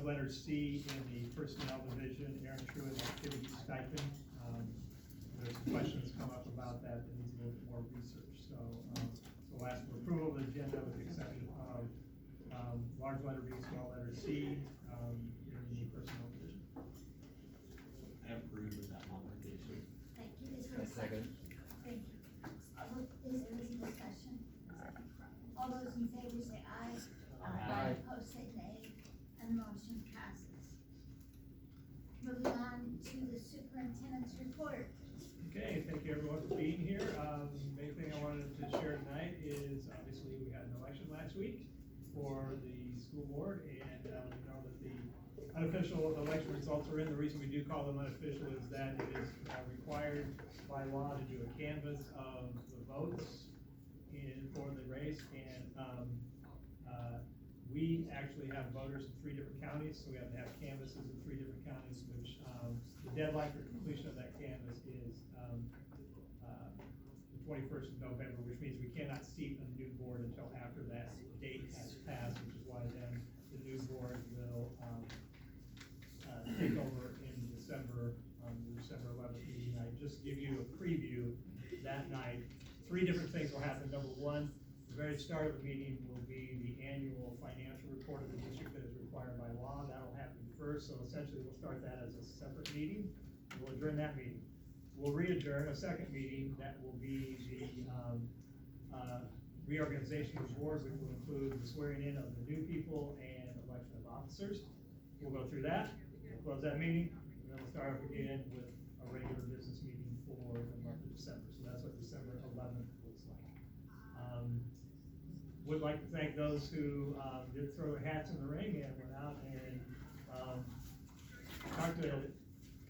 was letter C in the personnel division, Aaron Truitt activity stipend. There's some questions come up about that needs a little bit more research. So we'll ask for approval of the agenda with the exception of large letter B, small letter C in the personnel division. I approve with that modification. Thank you. Is there a second? Thank you. Is there any discussion? All those in favor say aye. Aye. Opposed say nay, and the motion passes. Moving on to the superintendent's report. Okay, thank you everyone for being here. Main thing I wanted to share tonight is obviously we had an election last week for the school board, and we know that the unofficial election results are in. The reason we do call them unofficial is that it is required by law to do a canvass of the votes for the race, and we actually have voters in 3 different counties, so we have to have canvasses in 3 different counties, which the deadline for completion of that canvas is the 21st of November, which means we cannot seat a new board until after that date has passed, which is why then the new board will take over in December, the December 11th meeting. I just give you a preview that night. 3 different things will happen. Number 1, the very start of the meeting will be the annual financial report of the district that is required by law. That'll happen first, so essentially we'll start that as a separate meeting. We'll adjourn that meeting. We'll re-adjourn a second meeting that will be the reorganization of the board, which will include the swearing in of the new people and election of officers. We'll go through that, we'll close that meeting, and then we'll start up again with a regular business meeting for the month of December. So that's what December 11th looks like. Would like to thank those who did throw their hats in the ring and went out and talked to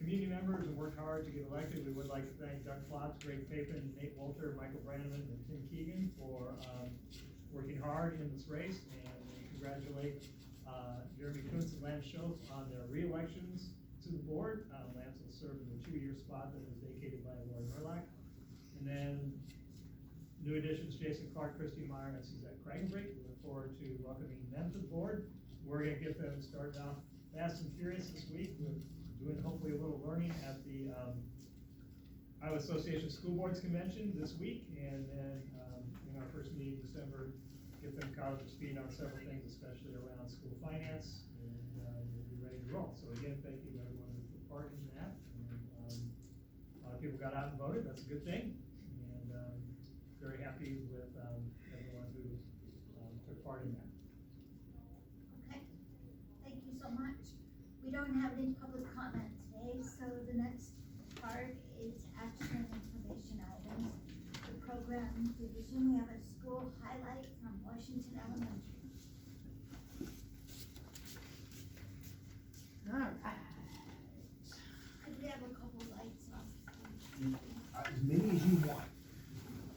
community members and worked hard to get elected. We would like to thank Doug Klotz, Greg Papin, Nate Wolter, Michael Brannaman, and Tim Keegan for working hard in this race, and congratulate Jeremy Kuntz and Lance Schultz on their re-elections to the board. Lance will serve in the 2-year spot that was vacated by Lauren Murlock. And then new additions, Jason Clark, Christy Meyer, and Suzette Kragenbrink. We look forward to welcoming them to the board. We're going to get them started off fast and furious this week. We're doing hopefully a little learning at the Iowa Association of School Boards Convention this week, and then in our first meeting in December, get them caught up to speed on several things, especially around school finance, and we'll be ready to roll. So again, thank you to everyone who took part in that. And, a lot of people got out and voted. That's a good thing. Very happy with everyone who took part in that. Okay, thank you so much. We don't have any public comment today, so the next part is action and information items. The program division, we have a school highlight from Washington Elementary. All right. Could we have a couple lights on? As many as you want.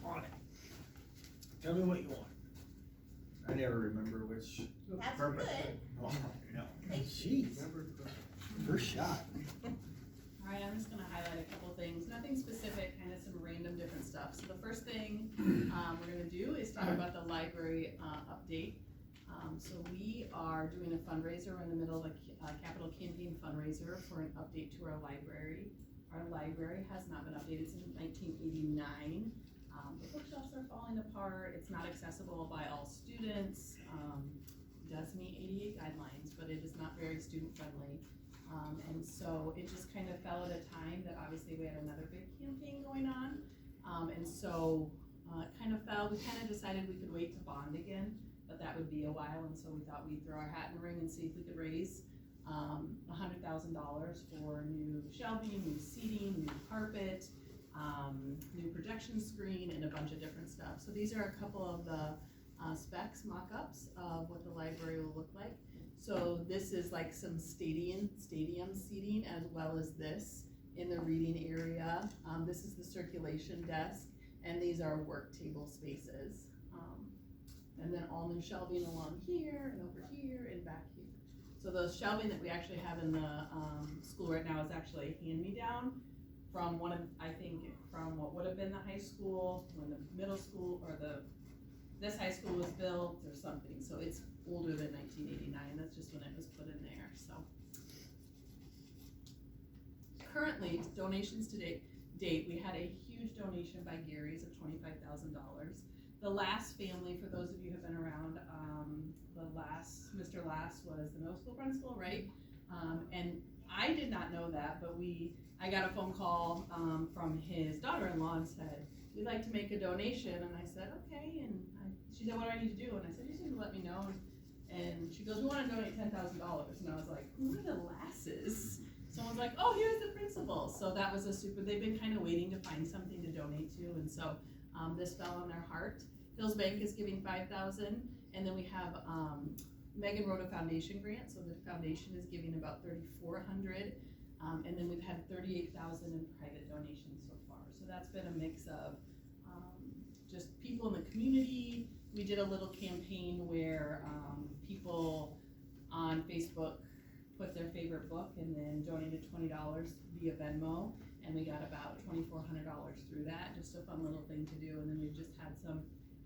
On it. Tell me what you want. I never remember which. That's purpose. good. Oh, no. Thank Jeez. First shot. All right, I'm just gonna highlight a couple things, nothing specific, kind of some random different stuff. So the first thing we're gonna do is talk about the library update. So we are doing a fundraiser. We're in the middle of a capital campaign fundraiser for an update to our library. Our library has not been updated since 1989. The bookshelves are falling apart. It's not accessible by all students. It does meet ADA guidelines, but it is not very student friendly. And so it just kind of fell at a time that obviously we had another big campaign going on. And so it kind of fell. We kind of decided we could wait to bond again, but that would be a while. And so we thought we'd throw our hat in the ring and see if we could raise $100,000 for new shelving, new seating, new carpet, new projection screen, and a bunch of different stuff. So these are a couple of the specs, mock-ups of what the library will look like. So this is like some stadium seating, as well as this in the reading area. This is the circulation desk, and these are work table spaces. And then all new shelving along here and over here and back here. So the shelving that we actually have in the school right now is actually a hand-me-down from from what would have been the high school, when the middle school, or this high school was built or something. So it's older than 1989. That's just when it was put in there. So currently, donations to date, we had a huge donation by Gary's of $25,000. The last family, for those of you who have been around, Mr. Lass was the middle school principal, right? And I did not know that, but I got a phone call from his daughter-in-law and said, we'd like to make a donation. And I said, okay. And she said, what do I need to do? And I said, you just need to let me know. And she goes, we want to donate $10,000. And I was like, who are the Lasses? Someone's like, oh, here's the principal. So that was they've been kind of waiting to find something to donate to. And so this fell on their heart. Hills Bank is giving $5,000. And then we have Megan wrote a foundation grant. So the foundation is giving about $3,400. And then we've had $38,000 in private donations so far. So that's been a mix of just people in the community. We did a little campaign where people on Facebook put their favorite book and then donated $20 via Venmo, and we got about $2,400 through that. Just a fun little thing to do. And then we've just had some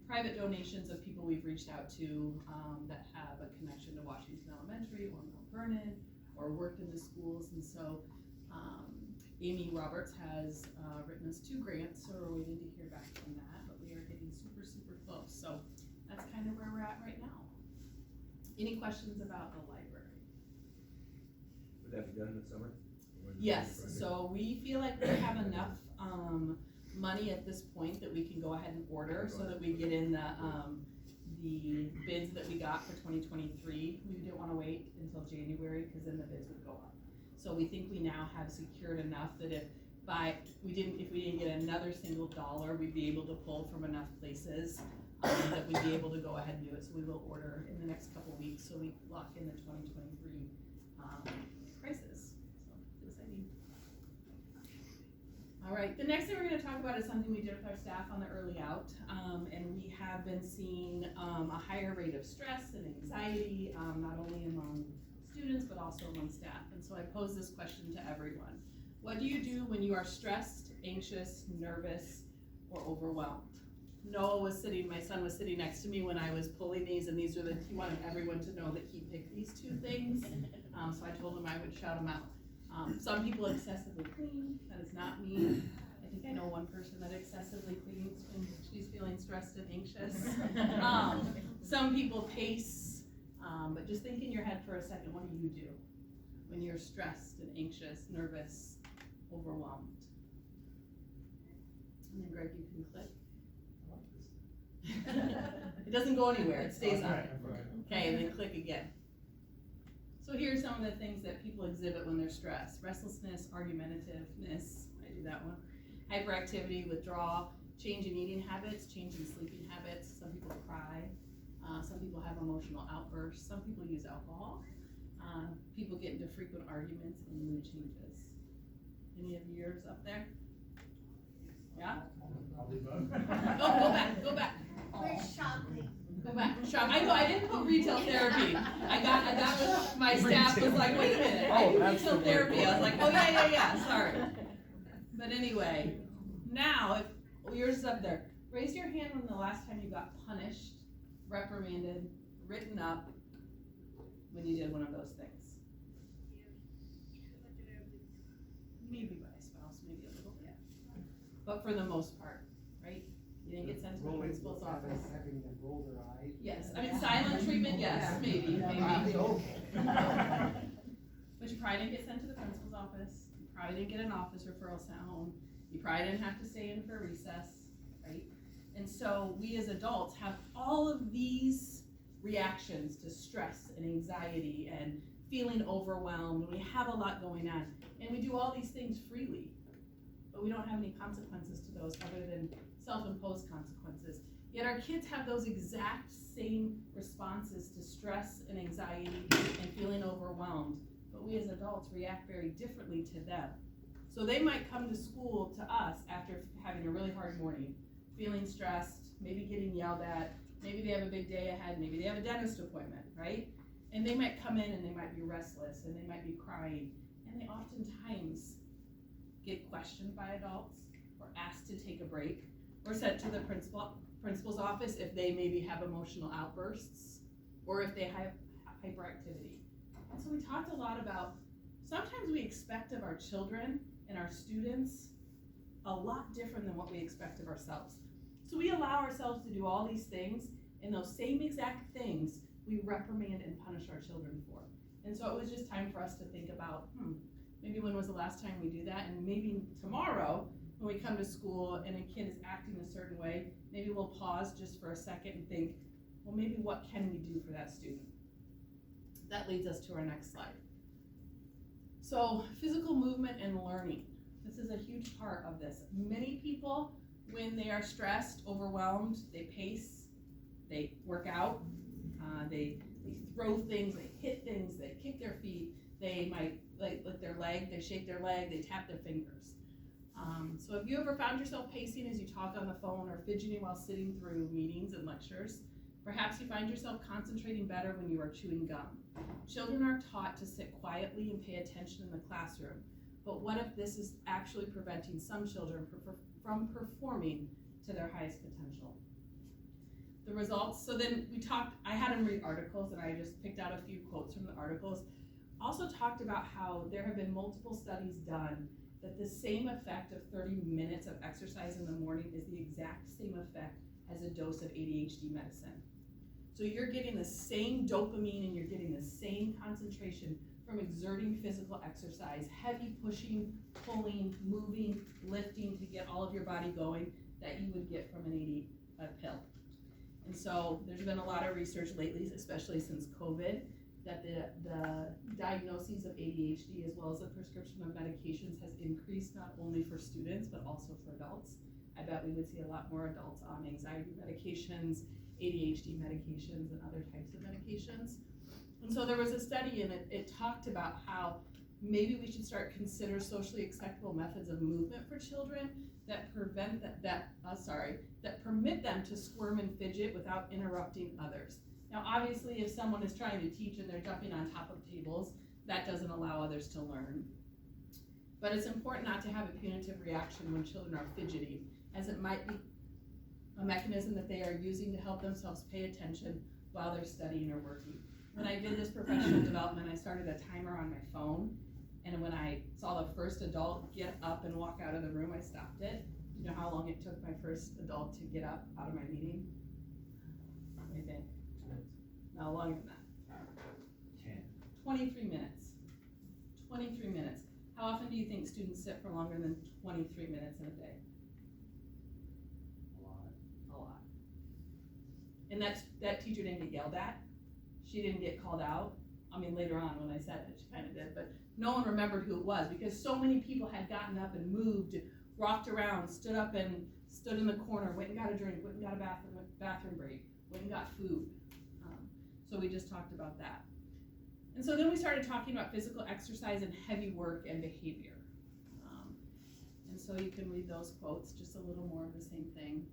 private donations of people we've reached out to that have a connection to Washington Elementary or Mount Vernon or worked in the schools. And so Amy Roberts has written us 2 grants, so we're waiting to hear back from that, but we are getting super, super close. So that's kind of where we're at right now. Any questions about the library? Would that be done in the summer? Yes, so we feel like we have enough money at this point that we can go ahead and order so that we get in the bids that we got for 2023. We didn't want to wait until January because then the bids would go up. So we think we now have secured enough that if we didn't get another single dollar, we'd be able to pull from enough places that we'd be able to go ahead and do it. So we will order in the next couple weeks so we lock in the 2023 prices. So it's exciting. All right, the next thing we're going to talk about is something we did with our staff on the early out, and we have been seeing a higher rate of stress and anxiety, not only among students but also among staff. And so I pose this question to everyone. What do you do when you are stressed, anxious, nervous, or overwhelmed? My son was sitting next to me when I was pulling these, and he wanted everyone to know that he picked these 2 things. So I told him I would shout them out. Some people excessively clean. That is not me. I think I know one person that excessively cleans when she's feeling stressed and anxious. Some people pace, but just think in your head for a second, what do you do when you're stressed and anxious, nervous, overwhelmed? And then Greg, you can click. It doesn't go anywhere, it stays on. Okay, and then click again. So here's some of the things that people exhibit when they're stressed. Restlessness, argumentativeness, I do that one. Hyperactivity, withdrawal, change in eating habits, change in sleeping habits. Some people cry. Some people have emotional outbursts. Some people use alcohol. People get into frequent arguments and mood changes. Any of yours up there? Yeah? Go back. We're shopping. Go back. Shop. I know, I didn't put retail therapy. I got with my staff was like, wait a minute, I do retail therapy. I was like, oh yeah, sorry. But anyway, now, if yours is up there, raise your hand when the last time you got punished, reprimanded, written up, when you did one of those things. Maybe by a spouse, maybe a little bit. But for the most part, right? You didn't get sent to the principal's office. Having them roll their eyes. Yes, I mean, silent treatment, yes, maybe. But you probably didn't get sent to the principal's office. You probably didn't get an office referral sent home. You probably didn't have to stay in for recess, right? And so we as adults have all of these reactions to stress and anxiety and feeling overwhelmed. We have a lot going on. And we do all these things freely, but we don't have any consequences to those other than self-imposed consequences. Yet our kids have those exact same responses to stress and anxiety and feeling overwhelmed, but we as adults react very differently to them. So they might come to school to us after having a really hard morning, feeling stressed, maybe getting yelled at, maybe they have a big day ahead, maybe they have a dentist appointment, right? And they might come in and they might be restless and they might be crying, and they oftentimes get questioned by adults or asked to take a break or sent to the principal's office if they maybe have emotional outbursts or if they have hyperactivity. And so we talked a lot about sometimes we expect of our children and our students a lot different than what we expect of ourselves. So we allow ourselves to do all these things, and those same exact things we reprimand and punish our children for. And so it was just time for us to think about, maybe when was the last time we do that? And maybe tomorrow, when we come to school and a kid is acting a certain way, maybe we'll pause just for a second and think, well, maybe what can we do for that student? That leads us to our next slide. So physical movement and learning. This is a huge part of this. Many people, when they are stressed, overwhelmed, they pace, they work out, they throw things, they hit things, they kick their feet, they might lift their leg, they shake their leg, they tap their fingers. So have you ever found yourself pacing as you talk on the phone or fidgeting while sitting through meetings and lectures? Perhaps you find yourself concentrating better when you are chewing gum. Children are taught to sit quietly and pay attention in the classroom, but what if this is actually preventing some children from performing to their highest potential? The results, so then I had them read articles, and I just picked out a few quotes from the articles. Also talked about how there have been multiple studies done that the same effect of 30 minutes of exercise in the morning is the exact same effect as a dose of ADHD medicine. So you're getting the same dopamine and you're getting the same concentration from exerting physical exercise, heavy pushing, pulling, moving, lifting to get all of your body going that you would get from a pill. And so there's been a lot of research lately, especially since COVID, that the diagnoses of ADHD as well as the prescription of medications has increased not only for students but also for adults. I bet we would see a lot more adults on anxiety medications, ADHD medications, and other types of medications. And so there was a study, and it talked about how maybe we should start consider socially acceptable methods of movement for children that permit them to squirm and fidget without interrupting others. Now, obviously, if someone is trying to teach and they're jumping on top of tables, that doesn't allow others to learn. But it's important not to have a punitive reaction when children are fidgeting, as it might be a mechanism that they are using to help themselves pay attention while they're studying or working. When I did this professional development, I started a timer on my phone, and when I saw the first adult get up and walk out of the room, I stopped it. Do you know how long it took my first adult to get up out of my meeting? What do you think? No, longer than that. 10. 23 minutes. 23 minutes. How often do you think students sit for longer than 23 minutes in a day? A lot. And that teacher didn't get yelled at. She didn't get called out. I mean, later on when I said it, she kind of did, but no one remembered who it was because so many people had gotten up and moved, walked around, stood up and stood in the corner, went and got a drink, went and got a bathroom break, went and got food. So we just talked about that. And so then we started talking about physical exercise and heavy work and behavior. And so you can read those quotes, just a little more of the same thing.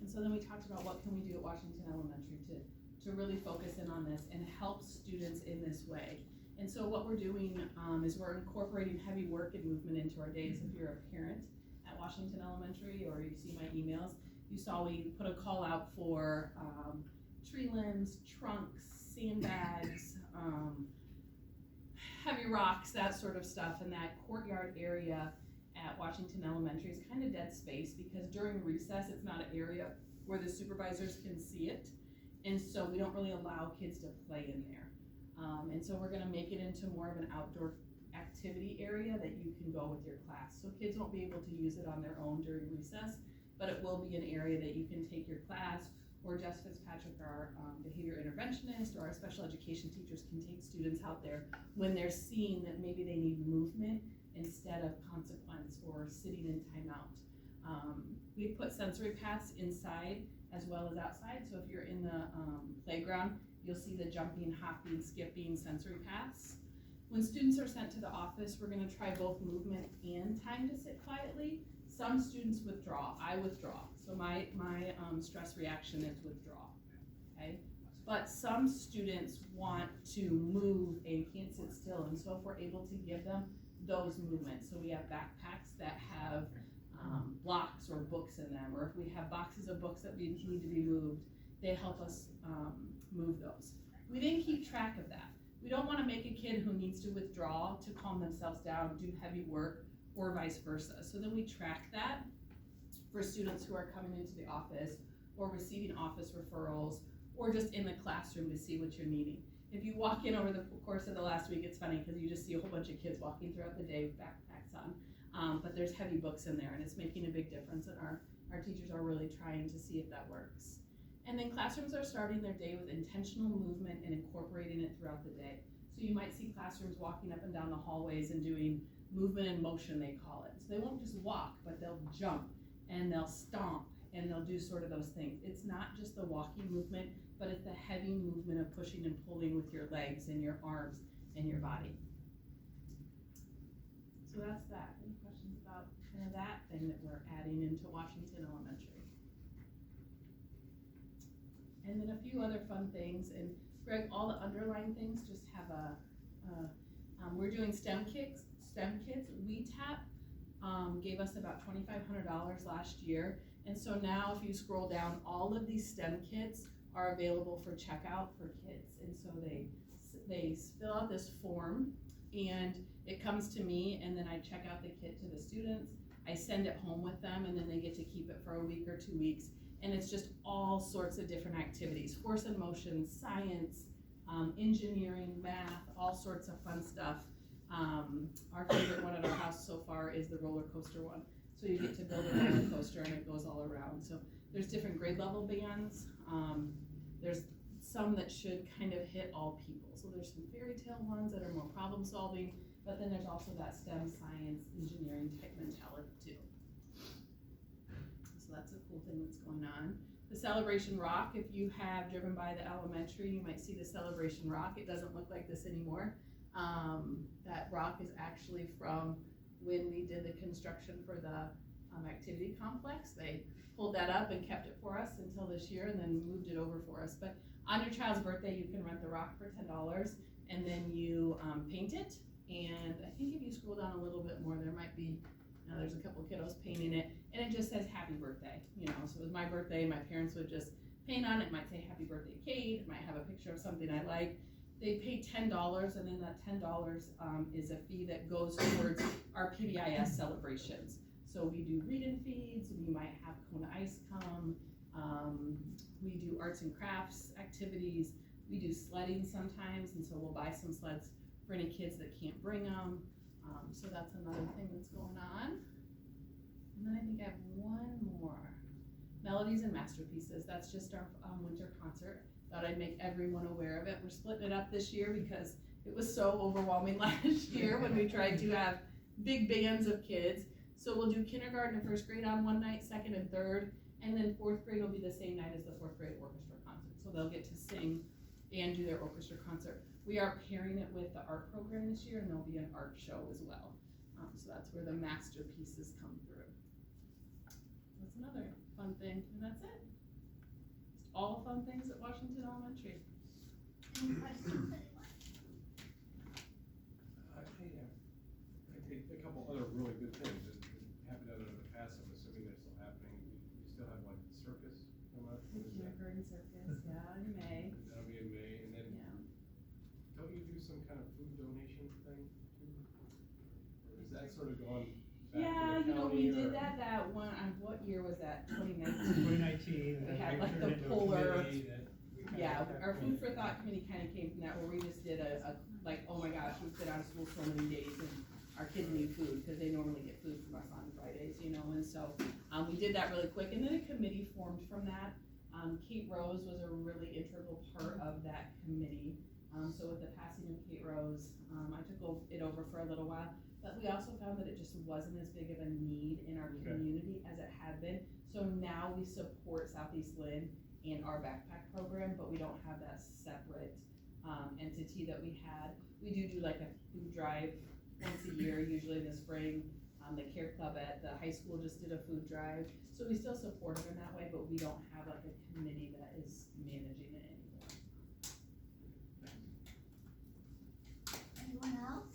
And so then we talked about what can we do at Washington Elementary to really focus in on this and help students in this way. And so what we're doing is we're incorporating heavy work and movement into our days. If you're a parent at Washington Elementary or you see my emails, you saw we put a call out for tree limbs, trunks, sandbags, heavy rocks, that sort of stuff. And that courtyard area at Washington Elementary is kind of dead space because during recess it's not an area where the supervisors can see it, and so we don't really allow kids to play in there. And so we're going to make it into more of an outdoor activity area that you can go with your class. So kids won't be able to use it on their own during recess, but it will be an area that you can take your class, or Jess Fitzpatrick, our behavior interventionist, or our special education teachers can take students out there when they're seeing that maybe they need movement instead of consequence or sitting in timeout. We put sensory paths inside as well as outside. So if you're in the playground, you'll see the jumping, hopping, skipping sensory paths. When students are sent to the office, we're going to try both movement and time to sit quietly. Some students withdraw. I withdraw. So my stress reaction is withdraw. Okay? But some students want to move and can't sit still. And so if we're able to give them those movements, so we have backpacks that have blocks or books in them, or if we have boxes of books that need to be moved, they help us move those. We didn't keep track of that. We don't wanna make a kid who needs to withdraw to calm themselves down, do heavy work, or vice versa. So then we track that for students who are coming into the office or receiving office referrals or just in the classroom to see what you're needing. If you walk in over the course of the last week, it's funny because you just see a whole bunch of kids walking throughout the day with backpacks on. But there's heavy books in there and it's making a big difference, and our teachers are really trying to see if that works. And then classrooms are starting their day with intentional movement and incorporating it throughout the day. So you might see classrooms walking up and down the hallways and doing movement and motion, they call it. So they won't just walk, but they'll jump and they'll stomp and they'll do sort of those things. It's not just the walking movement, but it's the heavy movement of pushing and pulling with your legs and your arms and your body. So that's that. Any questions about kind of that thing that we're adding into Washington Elementary? And then a few other fun things, and Greg, all the underlying things just have we're doing STEM kits. WeTap gave us about $2,500 last year, and so now if you scroll down, all of these STEM kits are available for checkout for kids, and so they fill out this form, and it comes to me, and then I check out the kit to the students. I send it home with them, and then they get to keep it for a week or 2 weeks. And it's just all sorts of different activities, force and motion, science, engineering, math, all sorts of fun stuff. Our favorite one at our house so far is the roller coaster one. So you get to build a roller coaster and it goes all around. So there's different grade level bands. There's some that should kind of hit all people. So there's some fairy tale ones that are more problem solving, but then there's also that STEM, science, engineering type mentality too. So that's a cool thing that's going on. The Celebration Rock, if you have driven by the elementary, you might see the Celebration Rock. It doesn't look like this anymore. That rock is actually from when we did the construction for the activity complex. They pulled that up and kept it for us until this year and then moved it over for us. But on your child's birthday, you can rent the rock for $10 and then you paint it. And I think if you scroll down a little bit more, there might be there's a couple kiddos painting it, and it just says happy birthday, so it was my birthday, my parents would just paint on it, might say happy birthday Kate, it might have a picture of something I like. They pay $10, and then that $10 is a fee that goes towards our PBIS celebrations. So we do read and feeds, we might have Kona Ice come, we do arts and crafts activities, we do sledding sometimes, and so we'll buy some sleds for any kids that can't bring them. So that's another thing that's going on. And then I think I have one more. Melodies and Masterpieces. That's just our winter concert. Thought I'd make everyone aware of it. We're splitting it up this year because it was so overwhelming last year when we tried to have big bands of kids. So we'll do kindergarten and first grade on one night, second and third, and then fourth grade will be the same night as the fourth grade orchestra concert. So they'll get to sing and do their orchestra concert. We are pairing it with the art program this year, and there'll be an art show as well. So that's where the masterpieces come through. That's another fun thing, and that's it. Just all fun things at Washington Elementary. Any questions, anyone? A couple other really good things that happened out of the past. I'm assuming they're still happening. We still have like the circus come up. The kindergarten circus, yeah, in May. That'll be in May, and then Yeah. don't you do some kind of food donation thing too? Or is that sort of gone back Yeah, to the county? we did that one, what year was that, 2019? 2019. We and had then like turned the into a polar, committee that we kinda yeah, kept our going. Food for Thought committee kind of came from that, where we just did a like, oh my gosh, we've been out of school so many days and our kids need food, because they normally get food from us on Fridays, and so, we did that really quick, and then a committee formed from that. Kate Rose was a really integral part of that committee. So with the passing of Kate Rose, I took it over for a little while, but we also found that it just wasn't as big of a need in our Okay. community as it had been. So now we support Southeast Lynn and our backpack program, but we don't have that separate entity that we had. We do like a food drive once a year, usually in the spring. The Care Club at the high school just did a food drive. So we still support them in that way, but we don't have like a committee that is managing it anymore. Anyone else?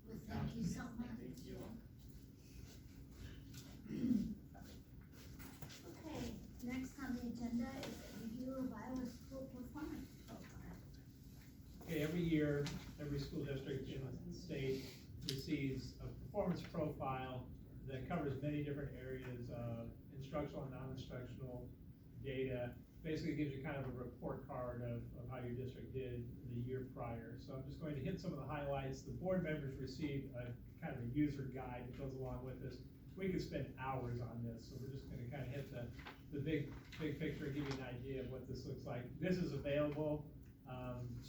Well, thank you so much. Okay, next on the agenda is a review of Iowa school performance many different areas of instructional and non-instructional data. Basically gives you kind of a report card of how your district did the year prior. So I'm just going to hit some of the highlights. The board members received a kind of a user guide that goes along with this. We could spend hours on this, so we're just gonna kind of hit the big picture and give you an idea of what this looks like. This is available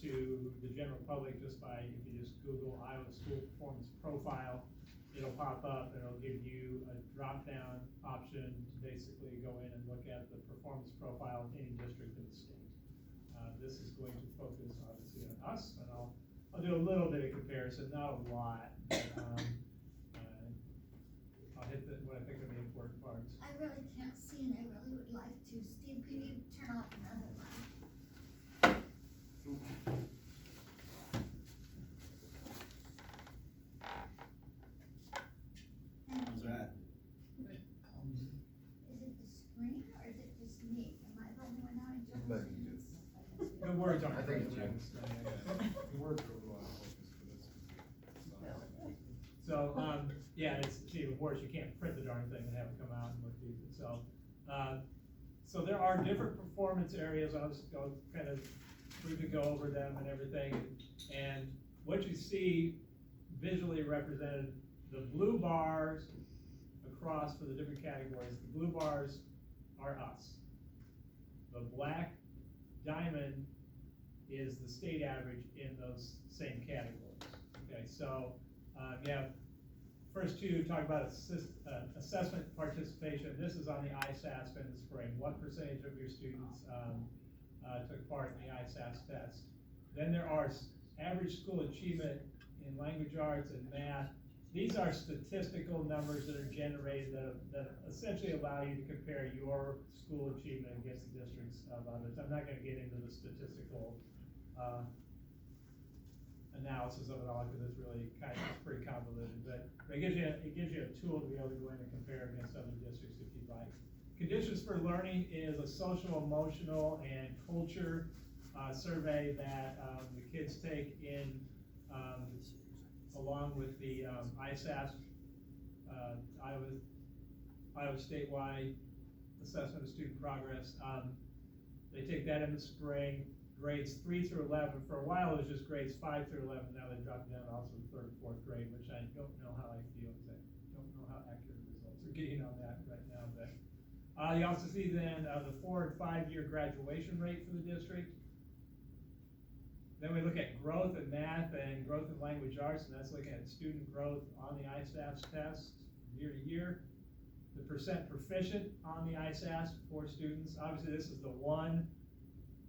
to the general public just by, if you just Google Iowa School Performance Profile, it'll pop up and it'll give you a drop-down option to basically go in and look at the performance profile of any district in the state. This is going to focus obviously on us, and I'll do a little bit of comparison, not a lot, but, I'll hit what I think are the important parts. I really can't see and I really would like to. Steve, can you turn off another light? How's that? Is it the screen or is it just me? Am I the only one now enjoying But this? The words aren't. I think it's great. The words are a little out of focus for this. So, yeah, it's even worse, you can't print the darn thing and have it come out and look decent, so. So there are different performance areas, I'll just go kind of, we could go over them and everything. And what you see visually represented, the blue bars across for the different categories, the blue bars are us. The black diamond is the state average in those same categories. Okay, so you have first two talk about assessment participation. This is on the ISASP in the spring. What percentage of your students took part in the ISASP test? Then there are average school achievement in language arts and math. These are statistical numbers that are generated that essentially allow you to compare your school achievement against the districts of others. I'm not going to get into the statistical analysis of it all because it's really it's pretty convoluted, but it gives you a tool to be able to go in and compare against other districts if you'd like. Conditions for learning is a social, emotional, and culture survey that the kids take in along with the ISASP, Iowa statewide assessment of student progress. They take that in the spring. Grades 3 through 11. For a while, it was just grades 5 through 11. Now they've dropped down also to 3rd and 4th grade, which I don't know how I feel because I don't know how accurate the results are getting on that right now. But you also see then the 4 and 5 year graduation rate for the district. Then we look at growth in math and growth in language arts, and that's looking at student growth on the ISASP test year to year. The percent proficient on the ISASP for students. Obviously, this is the one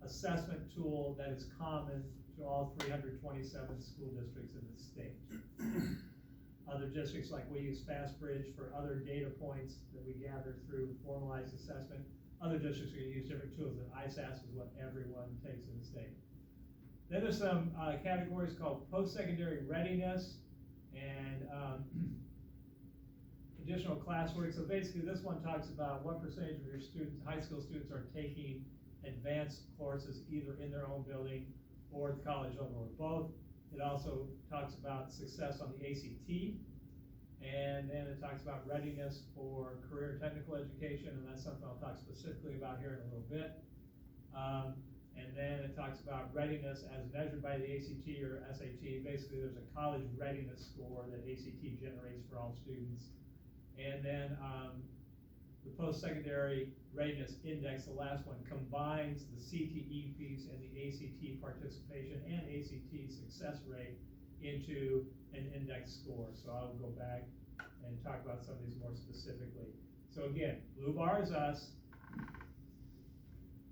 assessment tool that is common to all 327 school districts in the state. Other districts, like we use FastBridge for other data points that we gather through formalized assessment. Other districts are going to use different tools, but ISASP is what everyone takes in the state. Then there's some categories called post-secondary readiness and additional classwork. So basically this one talks about what percentage of your students, high school students, are taking advanced courses either in their own building or at the college level or both. It also talks about success on the ACT, and then it talks about readiness for career and technical education, and that's something I'll talk specifically about here in a little bit. And then it talks about readiness as measured by the ACT or SAT. Basically, there's a college readiness score that ACT generates for all students. And then the post-secondary readiness index, the last one, combines the CTE piece and the ACT participation and ACT success rate into an index score. So I'll go back and talk about some of these more specifically. So again, blue bar is us,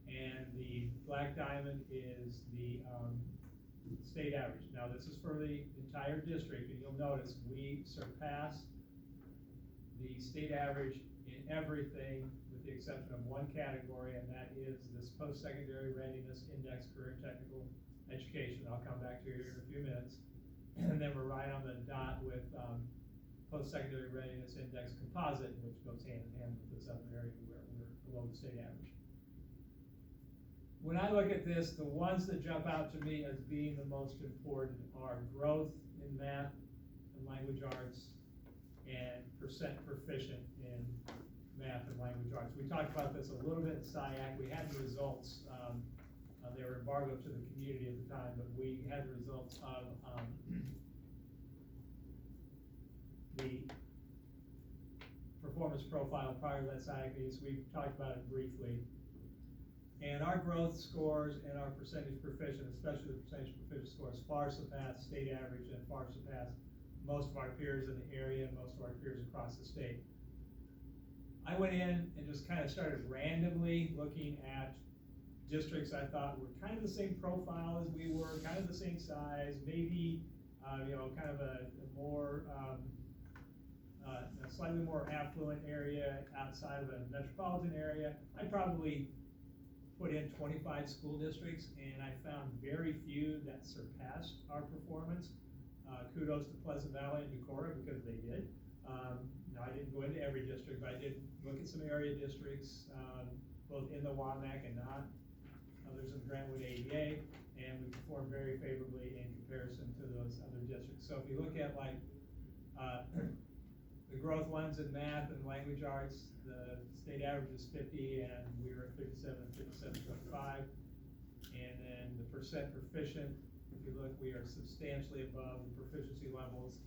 and the black diamond is the state average. Now this is for the entire district, and you'll notice we surpassed the state average in everything with the exception of one category, and that is this post-secondary readiness index career and technical education. I'll come back to you in a few minutes. And then we're right on the dot with post-secondary readiness index composite, which goes hand in hand with this other area where we're below the state average. When I look at this, the ones that jump out to me as being the most important are growth in math and language arts and percent proficient in math and language arts. We talked about this a little bit in SIAC. We had the results, they were embargoed to the community at the time, but we had the results of, the performance profile prior to that SIAC meeting, so we've talked about it briefly. And our growth scores and our percentage proficient, especially the percentage proficient scores, far surpass state average and far surpass most of our peers in the area and most of our peers across the state. I went in and just kind of started randomly looking at districts I thought were kind of the same profile as we were, kind of the same size, maybe, kind of a more, a slightly more affluent area outside of a metropolitan area. I probably put in 25 school districts, and I found very few that surpassed our performance. Kudos to Pleasant Valley and Decorah because they did. Now, I didn't go into every district, but I did look at some area districts, both in the WAMAC and not. Others in the Grantwood ADA, and we performed very favorably in comparison to those other districts. So if you look at like the growth ones in math and language arts, the state average is 50, and we were at 57 and 57.5. And then the percent proficient, if you look, we are substantially above the proficiency levels.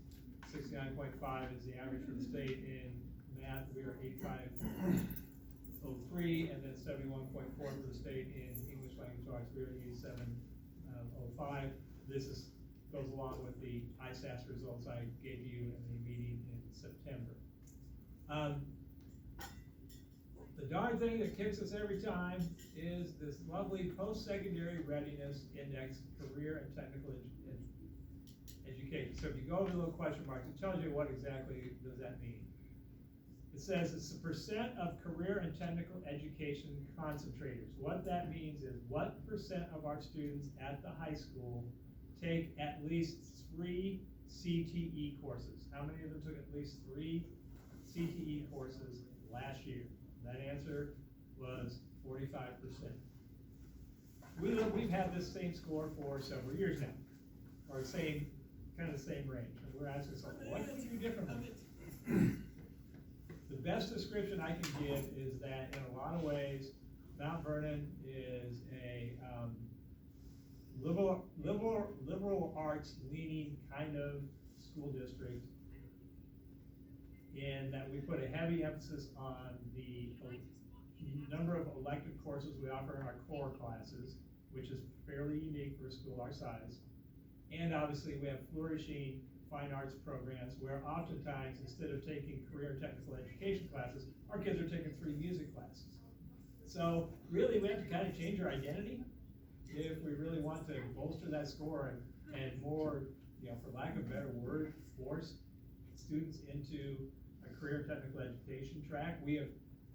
69.5 is the average for the state. In math, we are 85.03, and then 71.4 for the state. In English language arts, we are 87.05. This goes along with the ISAS results I gave you in the meeting in September. The darn thing that kicks us every time is this lovely post-secondary readiness index, career and technical education. So if you go over the little question marks, it tells you what exactly does that mean. It says it's the percent of career and technical education concentrators. What that means is what percent of our students at the high school take at least 3 CTE courses. How many of them took at least 3 CTE courses last year? That answer was 45%. We've had this same score for several years now, or kind of the same range. And we're asking ourselves, what can we do differently? The best description I can give is that in a lot of ways, Mount Vernon is a liberal arts leaning kind of school district, in that we put a heavy emphasis on the number of elective courses we offer in our core classes, which is fairly unique for a school our size. And obviously we have flourishing fine arts programs where oftentimes, instead of taking career and technical education classes, our kids are taking 3 music classes. So really we have to kind of change our identity if we really want to bolster that score and more, for lack of a better word, force students into a career and technical education track. We have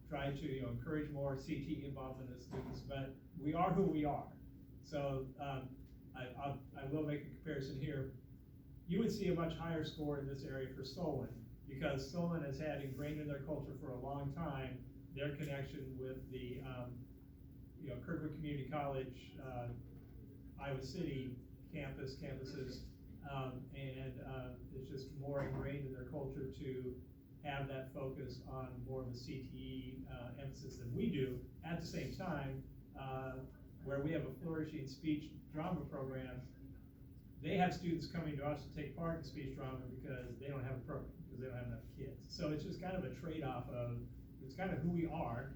tried to encourage more CTE involvement in students, but we are who we are. So I will make a comparison here. You would see a much higher score in this area for Solon, because Solon has had ingrained in their culture for a long time their connection with the Kirkwood Community College, Iowa City campuses, and it's just more ingrained in their culture to have that focus on more of the CTE emphasis than we do. At the same time, where we have a flourishing speech drama program, they have students coming to us to take part in speech drama because they don't have a program, because they don't have enough kids. So it's just kind of a trade-off of, it's kind of who we are,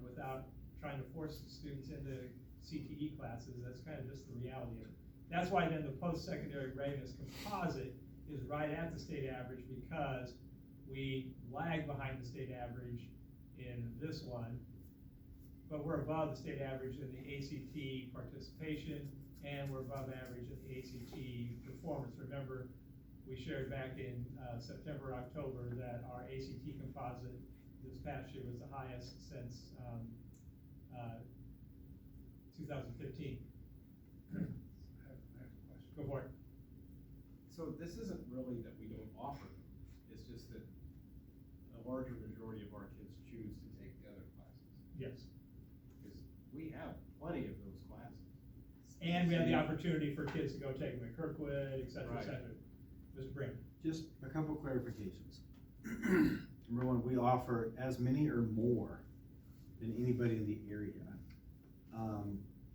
without trying to force students into CTE classes. That's kind of just the reality of it. That's why then the post-secondary readiness composite is right at the state average, because we lag behind the state average in this one, but we're above the state average in the ACT participation, and we're above average in the ACT performance. Remember, we shared back in September, October, that our ACT composite this past year was the highest since 2015. I have a question. Go for it. So this isn't really that we don't offer them, it's just that a larger majority of our kids choose to take the other classes. Yes. Because we have plenty of those classes. And we have the opportunity for kids to go take them at Kirkwood, et cetera, et Right. cetera. Mr. Brandon. Just a couple clarifications. Number one, we offer as many or more than anybody in the area.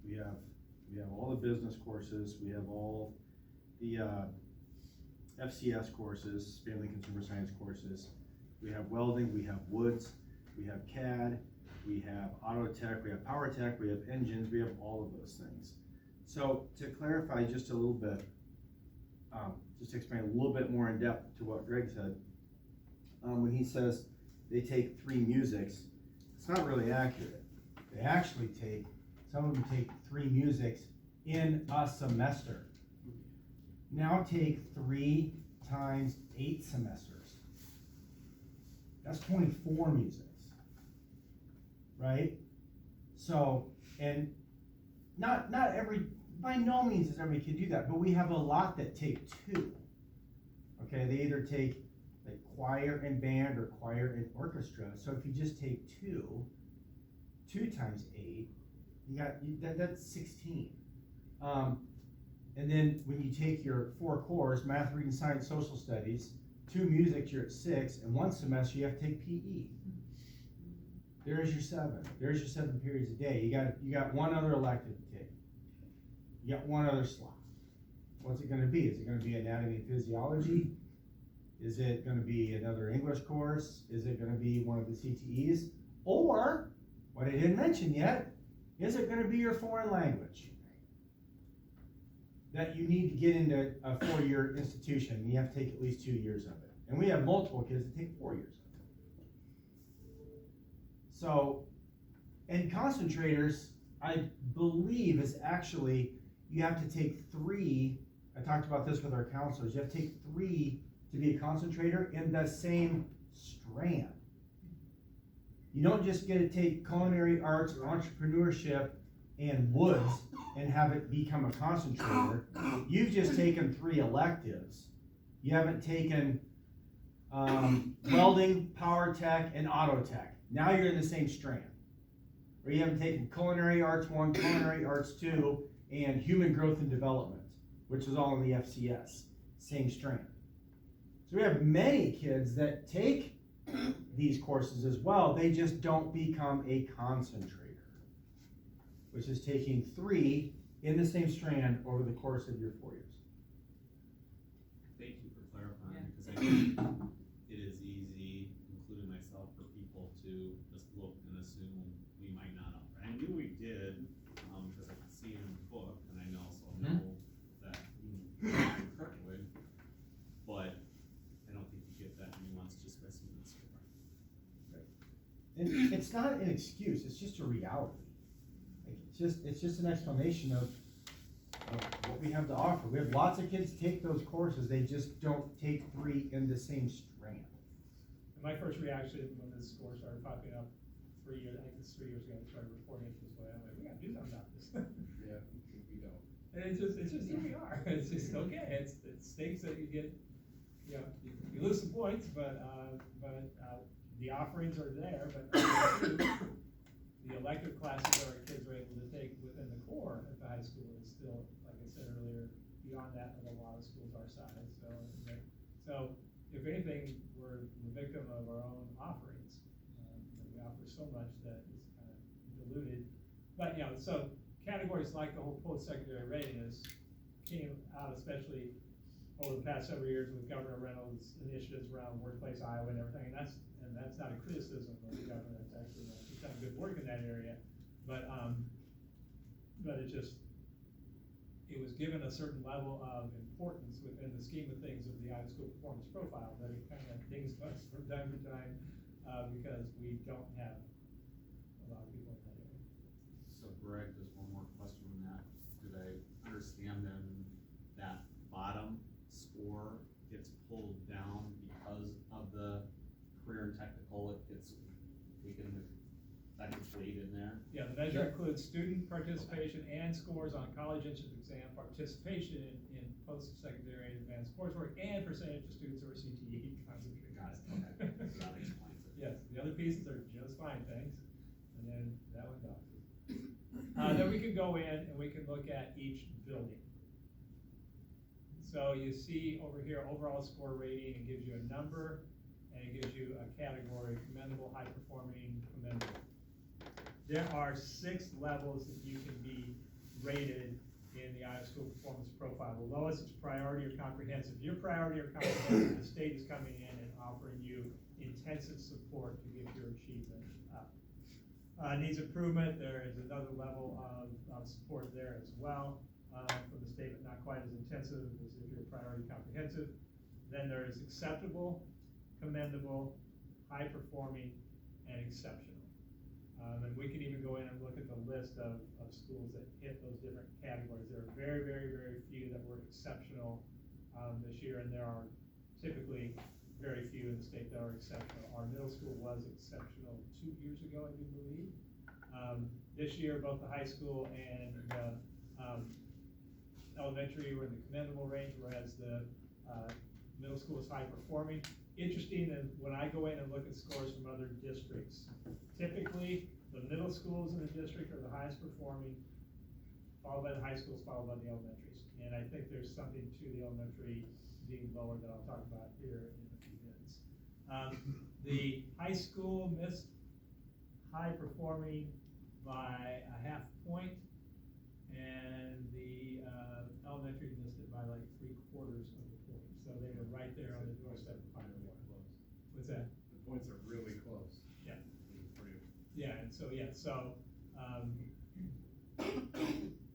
We have all the business courses, we have all the FCS courses, family consumer science courses. We have welding, we have woods, we have CAD, we have auto tech, we have power tech, we have engines, we have all of those things. So to clarify just a little bit, just to explain a little bit more in depth to what Greg said, when he says they take 3 musics, it's not really accurate. They actually some of them take 3 musics in a semester. Now take 3 times 8 semesters. That's 24 musics, right? So, and not every, by no means does every kid do that, but we have a lot that take 2. Okay, they either take like choir and band or choir and orchestra. So if you just take 2 times 8, that's 16. And then when you take your 4 cores, math, reading, science, social studies, 2 music, you're at 6, and 1 semester you have to take PE. There's your 7. There's your 7 periods a day. You got 1 other elective to take. You got 1 other slot. What's it going to be? Is it going to be anatomy and physiology? Is it going to be another English course? Is it going to be one of the CTEs? Or, what I didn't mention yet, is it going to be your foreign language that you need to get into a 4-year institution, and you have to take at least 2 years of it. And we have multiple kids that take 4 years of it. So, and concentrators, I believe, is actually, you have to take 3, I talked about this with our counselors, you have to take 3 to be a concentrator in the same strand. You don't just get to take culinary arts, entrepreneurship, and woods and have it become a concentrator. You've just taken 3 electives. You haven't taken welding, power tech, and auto tech. Now you're in the same strand. Or you haven't taken culinary arts 1, culinary arts 2, and human growth and development, which is all in the FCS, same strand. So we have many kids that take these courses as well, they just don't become a concentrator, which is taking 3 in the same strand over the course of your 4 years. Thank you for clarifying, because I think it is easy, including myself, for people to just look and assume we might not offer. I knew we did, because I could see it in the book, and I also know that we would, but I don't think you get that nuance just by seeing the score. And it's not an excuse, it's just a reality. Like, it's just an explanation of what we have to offer. We have lots of kids take those courses, they just don't take 3 in the same strand. And my first reaction when this score started popping up 3 years, I think it's 3 years ago, I started reporting it this way, I'm like, we gotta do something about this. Yeah, we don't. And it's just who we are, it's just, okay, it stinks that you get, you lose some points, but the offerings are there, but the elective classes that our kids are able to take within the core at the high school is still, like I said earlier, beyond that of a lot of schools our size, so if anything, we're the victim of our own offerings. We offer so much that it's kind of diluted, but so categories like the whole post-secondary readiness came out especially over the past several years with Governor Reynolds' initiatives around Workplace Iowa and everything, and that's not a criticism of the governor, it's actually, he's done good work in that area, but it was given a certain level of importance within the scheme of things of the Iowa School Performance Profile, that it kind of dings us from time to time, because we don't have a lot of people in that area. So Greg, just one more question on that. Did I understand then that bottom score gets pulled down because of the career and technical, it gets taken, that gets weighed in there? Yeah, the measure includes student participation and scores on college entrance exam, participation in post-secondary and advanced coursework, and percentage of students who are CTE concentrated. Got it, okay, so that explains it. Yes, the other pieces are just fine, thanks, and then that one does. Then we can go in and we can look at each building. So you see over here, overall score rating, it gives you a number, and it gives you a category: commendable, high performing, commendable. There are 6 levels that you can be rated in the Iowa School Performance Profile. The lowest is priority or comprehensive. If you're priority or comprehensive, the state is coming in and offering you intensive support to get your achievement up. Needs improvement, there is another level of support there as well from the state, but not quite as intensive as if you're priority comprehensive. Then there is acceptable, commendable, high performing, and exceptional. And we can even go in and look at the list of schools that hit those different categories. There are very, very, very few that were exceptional this year, and there are typically very few in the state that are exceptional. Our middle school was exceptional 2 years ago, I do believe. This year, both the high school and the elementary were in the commendable range, whereas the middle school is high performing. Interesting that when I go in and look at scores from other districts, typically the middle schools in the district are the highest performing, followed by the high schools, followed by the elementaries. And I think there's something to the elementary being lower that I'll talk about here in a few minutes. The high school missed high performing by a half point, and the elementary missed it by like 3/4 of a point. So they were right there on the doorstep of Final Four. What's that? The points are really close. Yeah. For you. Yeah, and so,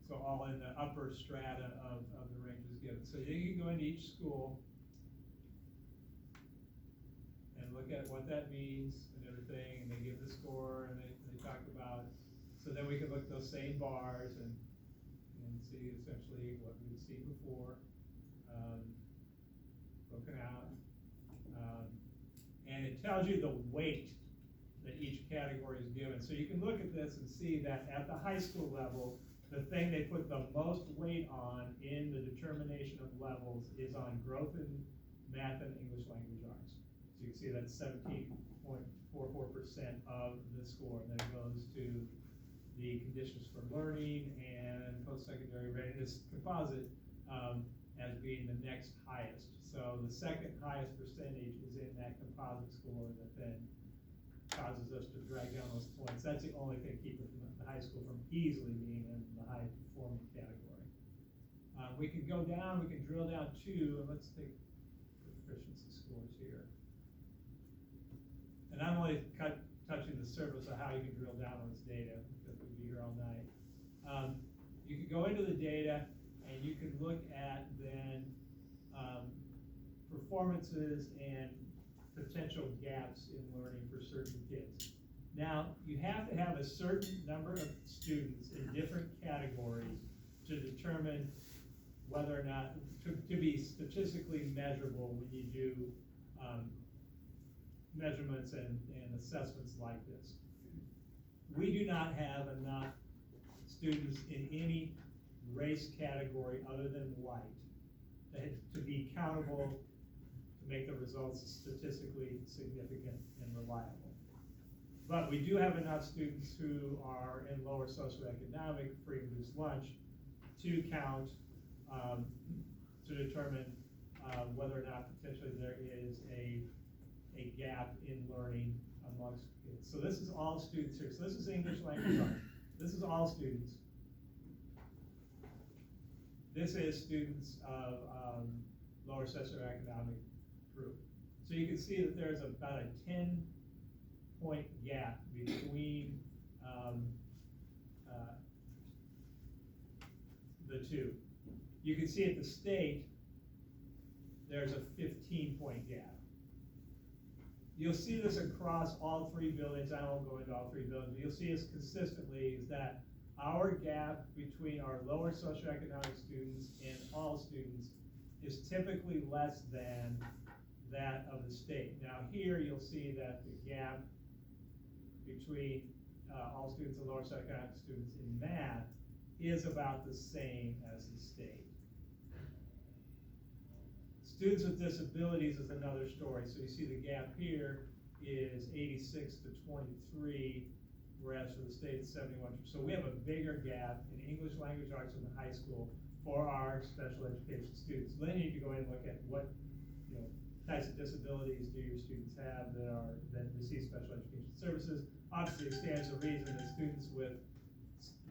so all in the upper strata of the ranges given. So you can go into each school and look at what that means and everything, and they give the score, and they talk about, so then we can look at those same bars and see essentially what we've seen before, broken out. And it tells you the weight that each category is given. So you can look at this and see that at the high school level, the thing they put the most weight on in the determination of levels is on growth in math and English language arts. So you can see that's 17.44% of the score. And then it goes to the conditions for learning and post-secondary readiness composite as being the next highest. So the second highest percentage is in that composite score that then causes us to drag down those points. That's the only thing keeping the high school from easily being in the high performing category. We can go down, we can drill down too, and let's take proficiency scores here. And I'm only touching the surface of how you can drill down on this data, because we'd be here all night. You can go into the data and you can look at then performances and potential gaps in learning for certain kids. Now, you have to have a certain number of students in different categories to determine whether or not, to be statistically measurable when you do measurements and assessments like this. We do not have enough students in any race category other than white to be countable to make the results statistically significant and reliable. But we do have enough students who are in lower socioeconomic free and reduced lunch to count, to determine whether or not potentially there is a gap in learning amongst kids. So this is all students here. So this is English language arts. This is all students. This is students of lower socioeconomic group. So you can see that there's about a 10-point gap between the two. You can see at the state, there's a 15-point gap. You'll see this across all 3 buildings. I won't go into all 3 buildings, but you'll see this consistently is that our gap between our lower socioeconomic students and all students is typically less than that of the state. Now here you'll see that the gap between all students and lower socioeconomic students in math is about the same as the state. Students with disabilities is another story. So you see the gap here is 86 to 23, whereas for the state it's 71. So we have a bigger gap in English language arts in the high school for our special education students. Then you need to go in and look at what, types of disabilities do your students have that receive special education services? Obviously, it stands to reason that students with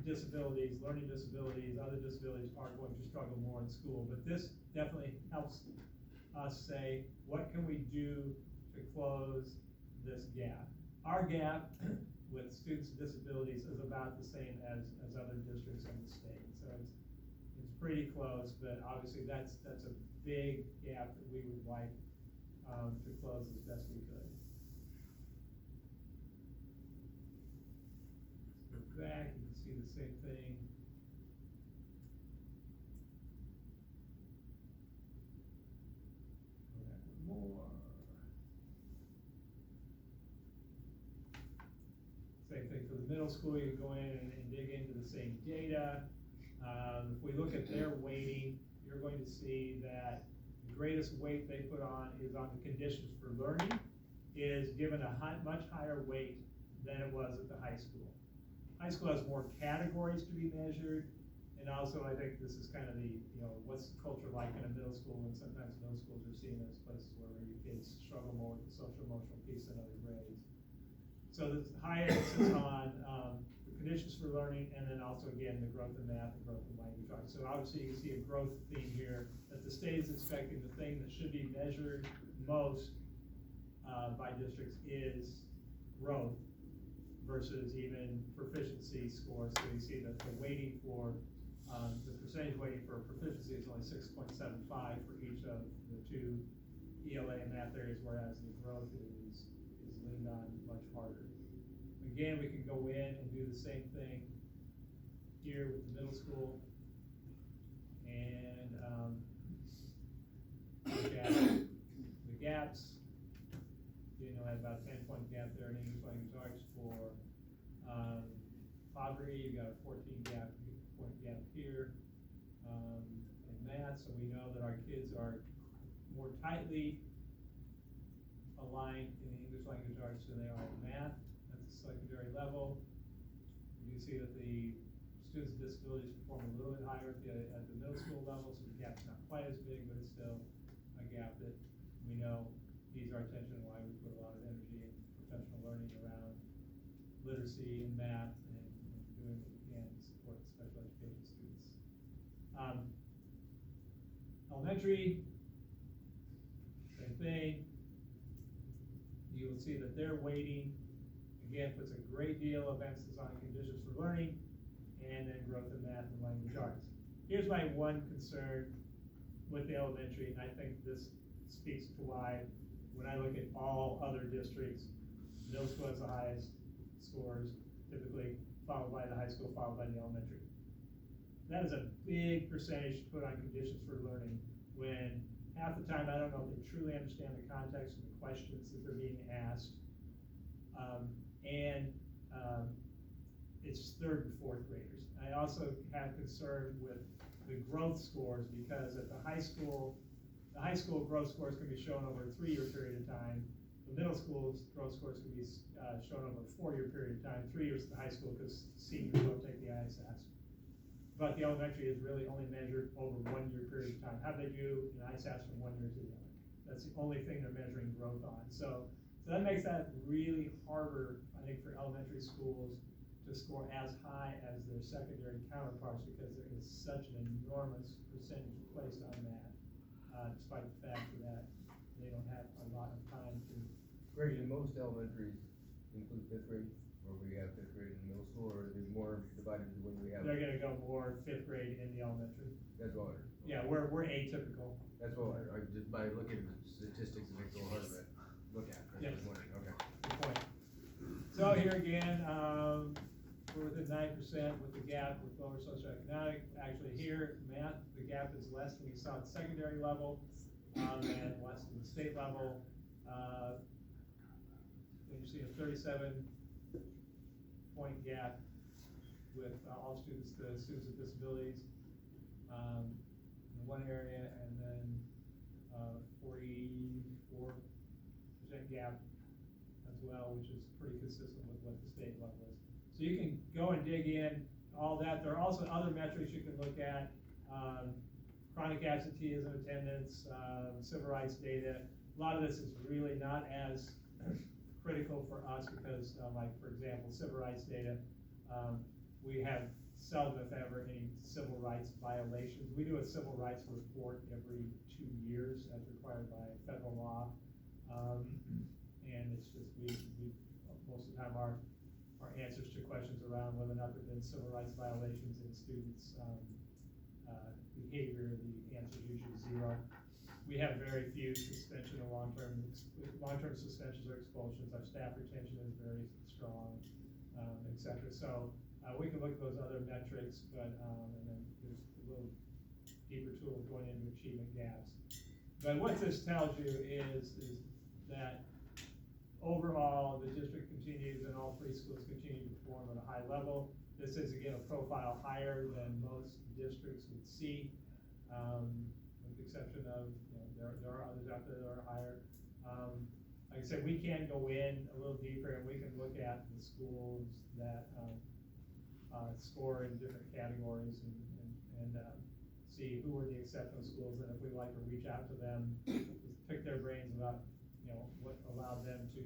disabilities, learning disabilities, other disabilities are going to struggle more in school, but this definitely helps us say, what can we do to close this gap? Our gap with students with disabilities is about the same as other districts in the state, so it's pretty close, but obviously that's a big gap that we would like to close as best we could. Let's go back, you can see the same thing. Go back more. Same thing for the middle school, you go in and dig into the same data. If we look at their weighting, you're going to see that the greatest weight they put on is on the conditions for learning, is given a much higher weight than it was at the high school. High school has more categories to be measured, and also I think this is kind of the, what's the culture like in a middle school, and sometimes middle schools are seen as places where your kids struggle more with the social emotional piece than other grades. So there's high emphasis on the conditions for learning, and then also again, the growth in math and growth in language arts. So obviously you can see a growth theme here, that the state is expecting the thing that should be measured most by districts is growth versus even proficiency scores. So you see that the weighting for, the percentage weighting for proficiency is only 6.75 for each of the two ELA and math areas, whereas the growth is leaned on much harder. Again, we can go in and do the same thing here with the middle school and look at the gaps. I have about a 10-point gap there in English language arts for poverty. You've got a 14-point gap here in math. So we know that our kids are more tightly aligned in English language arts than they are in math at the secondary level. You see that the students with disabilities perform a little bit higher at the middle school level, so the gap's not quite as big, but it's still a gap that we know needs our attention, and why we put a lot of energy in professional learning around literacy and math and doing what we can to support special education students. Elementary, same thing. You will see that their weighting, again, puts a great deal of emphasis on conditions for learning and then growth in math and language arts. Here's my one concern with the elementary, and I think this speaks to why, when I look at all other districts, middle school has the highest scores, typically followed by the high school, followed by the elementary. That is a big percentage to put on conditions for learning, when half the time I don't know if they truly understand the context of the questions that they're being asked. It's third and fourth graders. I also have concern with the growth scores, because at the high school growth scores can be shown over a 3-year period of time. The middle school's growth scores can be shown over a 4-year period of time, 3 years at the high school because seniors don't take the ISS. But the elementary is really only measured over 1-year period of time. How they do in ISS from 1 year to the other. That's the only thing they're measuring growth on. So that makes that really harder, I think, for elementary schools to score as high as their secondary counterparts, because there is such an enormous percentage placed on that, despite the fact that they don't have a lot of time to. Greg, do most elementaries include 5th grade, or we have 5th grade in the middle school, or are they more divided the way we have? They're gonna go more 5th grade in the elementary. That's all. Yeah, we're atypical. That's all. I just by looking at the statistics, it makes it a little hard to look at. I was wondering. Okay. Good point. So here again, we're within 9% with the gap with lower socioeconomic. Actually here, math, the gap is less than we saw at the secondary level, and less than the state level. Then you see a 37-point gap with all students, the students with disabilities in one area, and then 44% gap as well, which is pretty consistent with what the state level is. So you can go and dig in all that. There are also other metrics you can look at, chronic absenteeism, attendance, civil rights data. a lot of this is really not as critical for us because, like, for example, civil rights data, we have seldom, if ever, any civil rights violations. We do a civil rights report every 2 years as required by federal law. And it's just, most of the time our answers to questions around whether or not there've been civil rights violations in students' behavior, the answer is usually 0. We have very few suspension or long-term suspensions or expulsions. Our staff retention is very strong, et cetera. So we can look at those other metrics, but and then there's a little deeper tool going into achievement gaps. But what this tells you is that overall the district continues and all 3 schools continue to perform at a high level. This is again a profile higher than most districts would see, with the exception of, there are others out there that are higher. Like I said, we can go in a little deeper and we can look at the schools that score in different categories and see who are the exceptional schools, and if we like to reach out to them, pick their brains about what allowed them to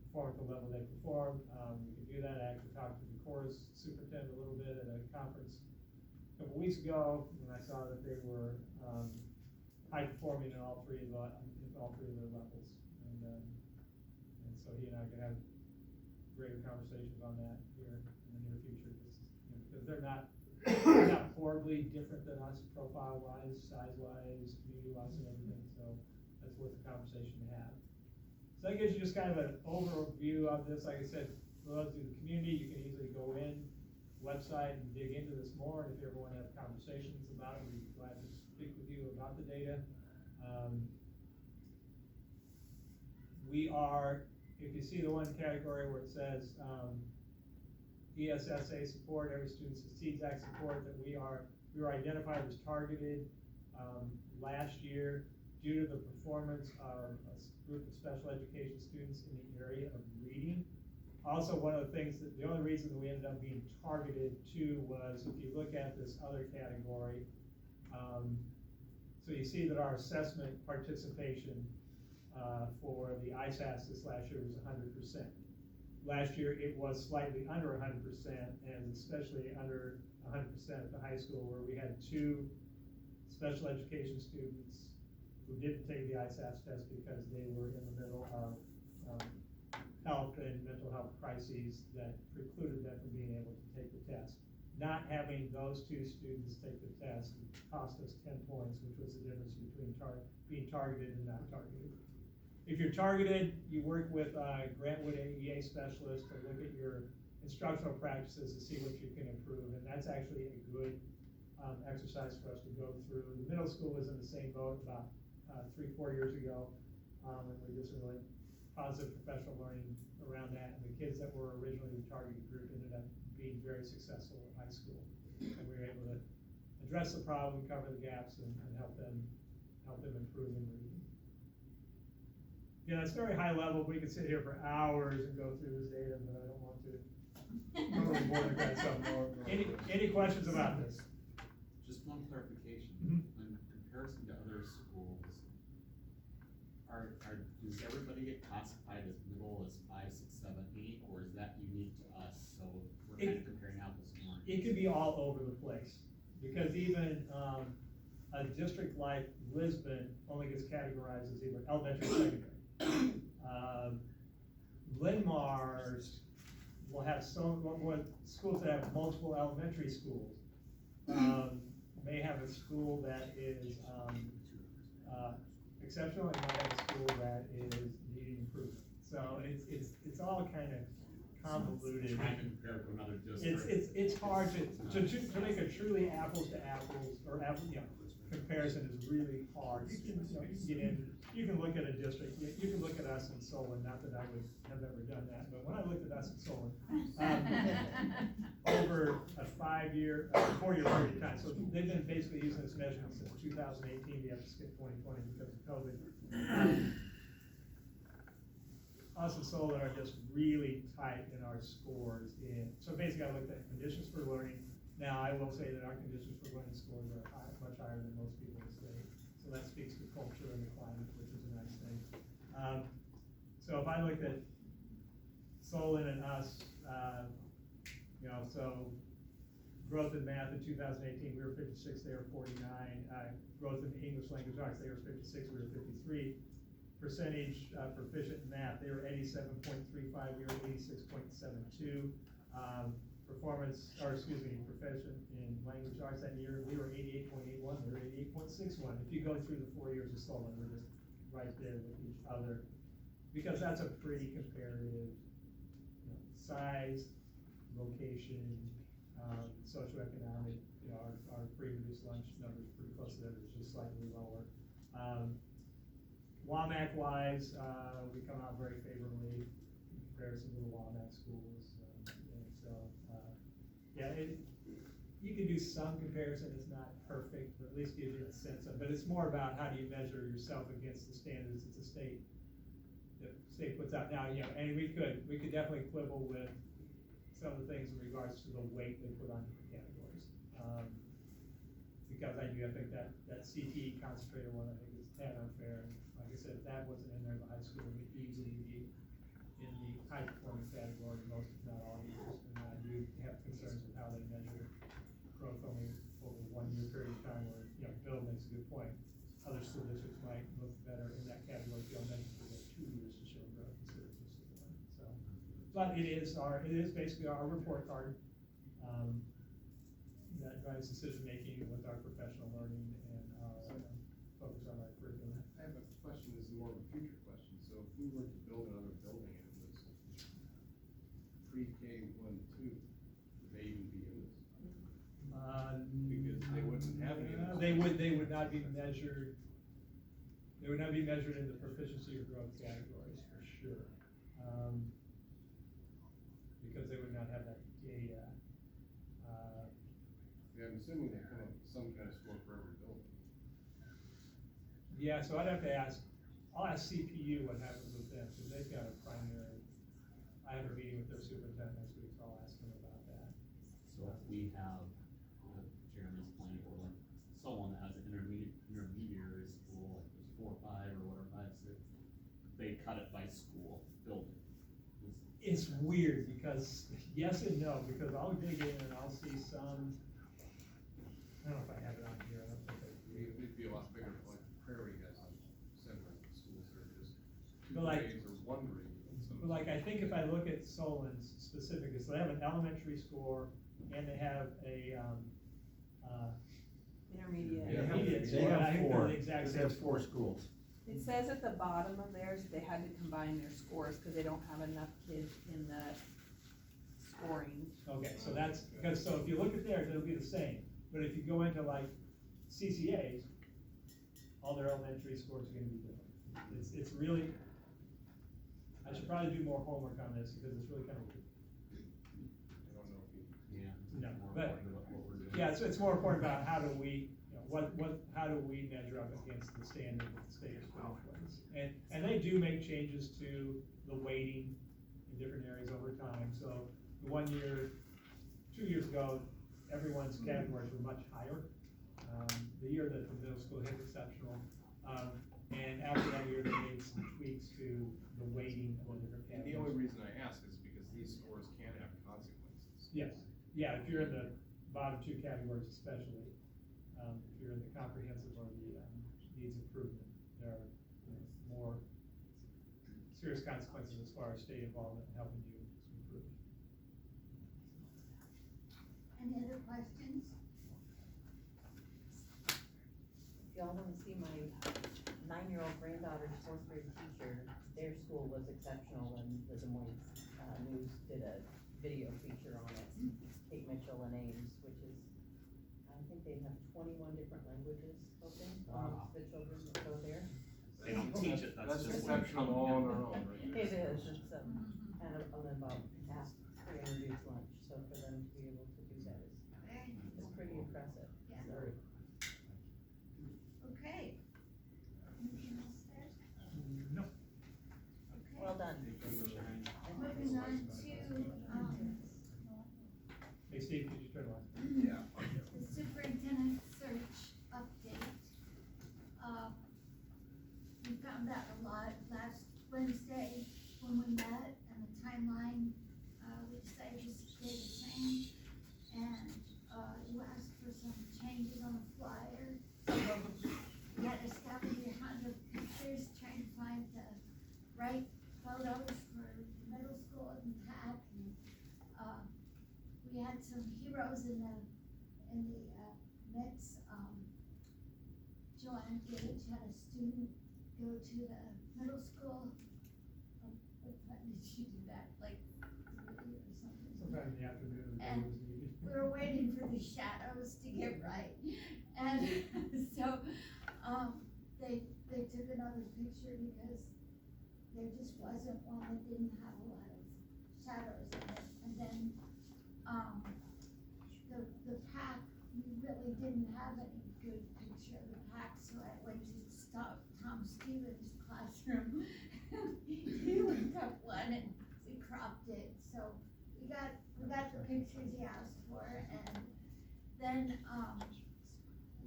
perform at the level they performed. We can do that. I actually talked to the chorus superintendent a little bit at a conference a couple weeks ago when I saw that they were high performing in all three of their levels, and so he and I can have greater conversations on that here in the near future, because they're not horribly different than us profile wise, size wise, community wise, and everything. So that's worth the conversation to have. So that gives you just kind of an overview of this. Like I said, for those in the community, you can easily go in website and dig into this more, and if you ever want to have conversations about it, we'd be glad to speak with you about the data. We are, if you see the one category where it says ESSA support, every student succeeds act support, that we were identified as targeted last year due to the performance of a group of special education students in the area of reading. Also, one of the things that, the only reason that we ended up being targeted too was, if you look at this other category, so you see that our assessment participation for the ISAS this last year was 100%. Last year it was slightly under 100%, and especially under 100% at the high school, where we had 2 special education students who didn't take the ISAS test because they were in the middle of health and mental health crises that precluded them from being able to take the test. Not having those 2 students take the test cost us 10 points, which was the difference between being targeted and not targeted. If you're targeted, you work with Grantwood AEA specialists to look at your instructional practices to see what you can improve, and that's actually a good exercise for us to go through. The middle school was in the same boat about 3-4 years ago, and we did some really positive professional learning around that, and the kids that were originally the targeted group ended up being very successful at high school, and we were able to address the problem, cover the gaps, and help them improve in reading. Yeah, it's very high level. We could sit here for hours and go through this data, but I don't want to. Totally bore the guys up. Any questions about this? Just one clarification. In comparison to other schools, does everybody get classified as middle as 5, 6, 7, 8, or is that unique to us? So we're kind of comparing apples and oranges. It could be all over the place, because even a district like Lisbon only gets categorized as either elementary or secondary. Linn-Mars will have schools that have multiple elementary schools. May have a school that is exceptional, and might have a school that is needing improvement. So it's all kind of convoluted. Trying to compare to another district. It's hard to make a truly apples to apples or comparison is really hard. You can get in. You can look at a district. You can look at us in Solon. Not that I would have ever done that, but when I looked at us in Solon, over a 4-year period of time. So they've been basically using this measurement since 2018. We have to skip 2020 because of COVID. Us and Solon are just really tight in our scores. So basically, I looked at conditions for learning. Now, I will say that our conditions for learning scores are much higher than most people in the state. so that speaks to culture and the climate, which is a nice thing. So if I looked at Solon and us, you know, so growth in math in 2018, we were 56, they were 49. Growth in English language arts, they were 56, we were 53. Percentage proficient in math, they were 87.35, we were 86.72. Performance, or excuse me, proficient in language arts that year, we were 88.81, they were 88.61. If you go through the 4 years of Solon, we're just right there with each other, because that's a pretty comparative, you know, size, location, socioeconomic, you know, our free reduced lunch numbers pretty close to theirs, just slightly lower. WAMAC wise, we come out very favorably in comparison to the WAMAC schools. And so, yeah, you can do some comparison, it's not perfect, but at least gives you a sense of, but it's more about how do you measure yourself against the standards that the state puts out. Now, you know, and we could definitely quibble with some of the things in regards to the weight they put on different categories. Because I think that CTE concentrated one, I think is tad unfair. Like I said, if that wasn't in there in the high school, we'd easily be in the high performing category, most if not all years. And I do have concerns with how they measure growth only over a 1 year period of time where, you know, Bill makes a good point. Other school districts might look better in that category if they'll measure for the 2 years to show growth instead of just the 1. So, but it is basically our report card. That drives decision making with our professional learning and our focus on our curriculum. I have a question, this is more of a future question, so if we were to build another building in this pre-K 1 to 2, would they even be in this? Because they wouldn't have any. They would not be measured. They would not be measured in the proficiency or growth categories for sure, because they would not have that data. Yeah, I'm assuming they come up with some kind of score for every building. Yeah, so I'd have to I'll ask CPU what happens with them, because they've got a primary, I have a meeting with their superintendent next week, so I'll ask them about that. So if we have, Jeremy's point, or like someone that has an intermediary school, like there's 4 or 5 or whatever, 5, 6, they cut it by school building. It's weird, because yes and no, because I'll dig in and I'll see some, I don't know if I have it on here, I don't think I do. It'd be a lot bigger, like Prairie has on several schools that are just 2 But like- grades or 1 grade. and some- But like, I think if I look at Solon's specifically, so they have an elementary score and they have a, Intermediate. intermediate They score. and I have think they're 4, the exact they same have 4 score. schools. It says at the bottom of theirs, they had to combine their scores because they don't have enough kids in the scoring. Okay, so that's, because, so if you look at theirs, it'll be the same, but if you go into like CCA's, all their elementary scores are gonna be different. It's really, I should probably do more homework on this, because it's really kind of, I don't know if you. Yeah. No, More but- important about what we're doing. yeah, it's more important about how do we, you know, how do we measure up against the standard that the state is putting in place? And they do make changes to the weighting in different areas over time, so the 1 year, 2 years ago, everyone's categories were much higher. The year that the middle school hit exceptional, and after that year, they made some tweaks to the weighting of the different And the categories. only reason I ask is because these scores can have consequences. Yes, yeah, if you're in the bottom 2 categories especially, if you're in the comprehensive or the needs improvement, there are, you know, more serious consequences as far as state involvement in helping you improve. Any other questions? If y'all wanna see my 9-year-old granddaughter's 4th grade teacher, their school was exceptional, and the Des Moines News did a video feature on it. Kate Mitchell and Ames, which is, I think they have 21 different languages spoken amongst the children that go there. They don't teach it, that's just. what exceptional they're all on coming their in. own, right? It is, it's kind of on about half free and reduced lunch, so for them to be able to do that is pretty impressive. Yeah. So, Okay. Anything else there? No. Okay. well done. Moving on to, Hey, Steve, could you turn on? Yeah. the superintendent search update. heroes in the mix, Joanne Gage had a student go to the middle school. What time did she do that, like 3 or something? Sometime in the afternoon, the day And was needed. we were waiting for the shadows to get right, and so, they took another picture because there just wasn't one that didn't have a lot of shadows in it, and then, the pack, we really didn't have any good picture of the pack, so I went to Tom Stevens' classroom. He looked up one and we cropped it, so we got the pictures he asked for, and then,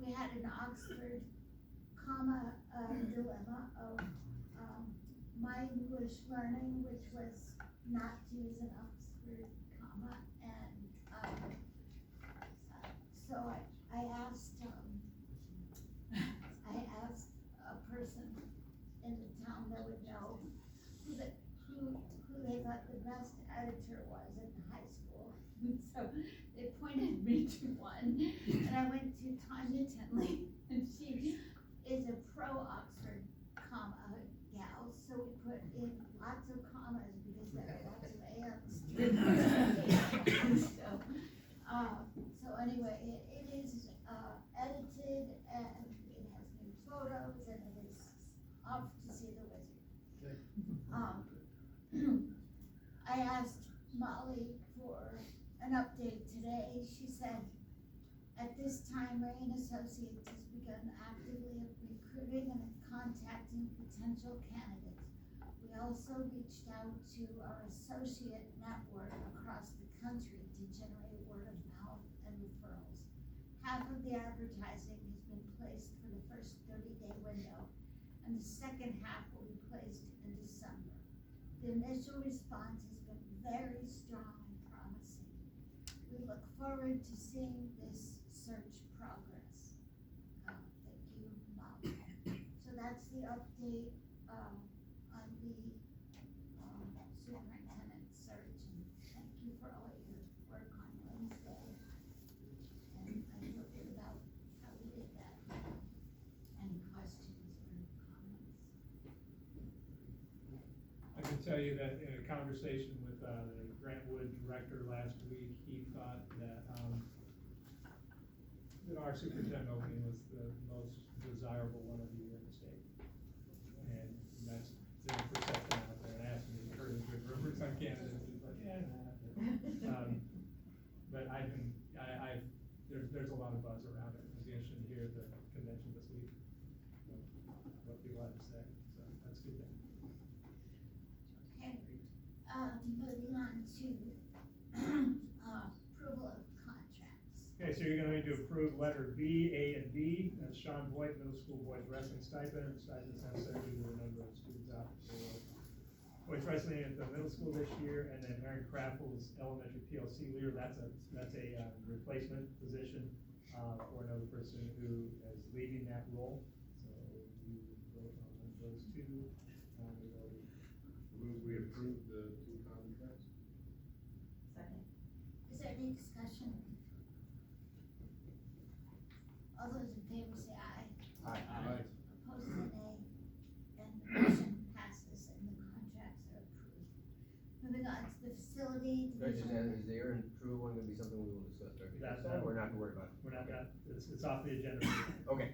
we had an Oxford comma, dilemma of, my English learning, which was not to use an Oxford comma, and, so I asked a person in the town that would know who they thought the best editor was in high school. So they pointed me to one, and I went to Tanya Tinley, and she is a pro Oxford comma gal, so we put in lots of commas because there are lots of ands. So anyway, it is, edited, and it has new photos, and it is off to see the wizard. I asked Molly for an update today. She said, at this time, Ray and Associates has begun actively recruiting and contacting potential candidates. We also reached out to our associate network across the country to generate word of mouth and referrals. Half of the advertising has been placed for the first 30-day window, and the second half will be placed in December. The initial response has been very strong and promising. We look forward to seeing this search progress. Thank you, Molly. So that's the update, on the, superintendent search, and thank you for all your work on Wednesday. And I feel good about how we did that. Any questions or comments? I can tell you that in a conversation with, the Grant Wood director last week, he thought that our superintendent opening was the most desirable one of the year in the state. And that's the perception out there, and I asked him if he heard any good rumors on candidates, he's like, yeah, nah. But there's a lot of buzz around it. It'll be interesting to hear at the convention this week, what people have to say, so that's good. Okay, moving on to, approval of contracts. Okay, so you're gonna need to approve letter B, A, and B. That's Sean Voigt, middle school boys wrestling stipend. Stipend is necessary due to the number of students out for boys wrestling at the middle school this year. And then Aaron Kraffels, elementary PLC leader. That's a replacement position for another person who is leaving that role. So we vote on those two. We approve the two contracts? Second. Is there any discussion? All those in favor say aye. Aye. Opposed say nay. And the motion passes and the contracts are approved. Moving on to the facility Can I just add, division. is the Aaron True one gonna be something we will discuss during the That- time? We're not gonna worry about it? We're not gonna, it's off the agenda. Okay.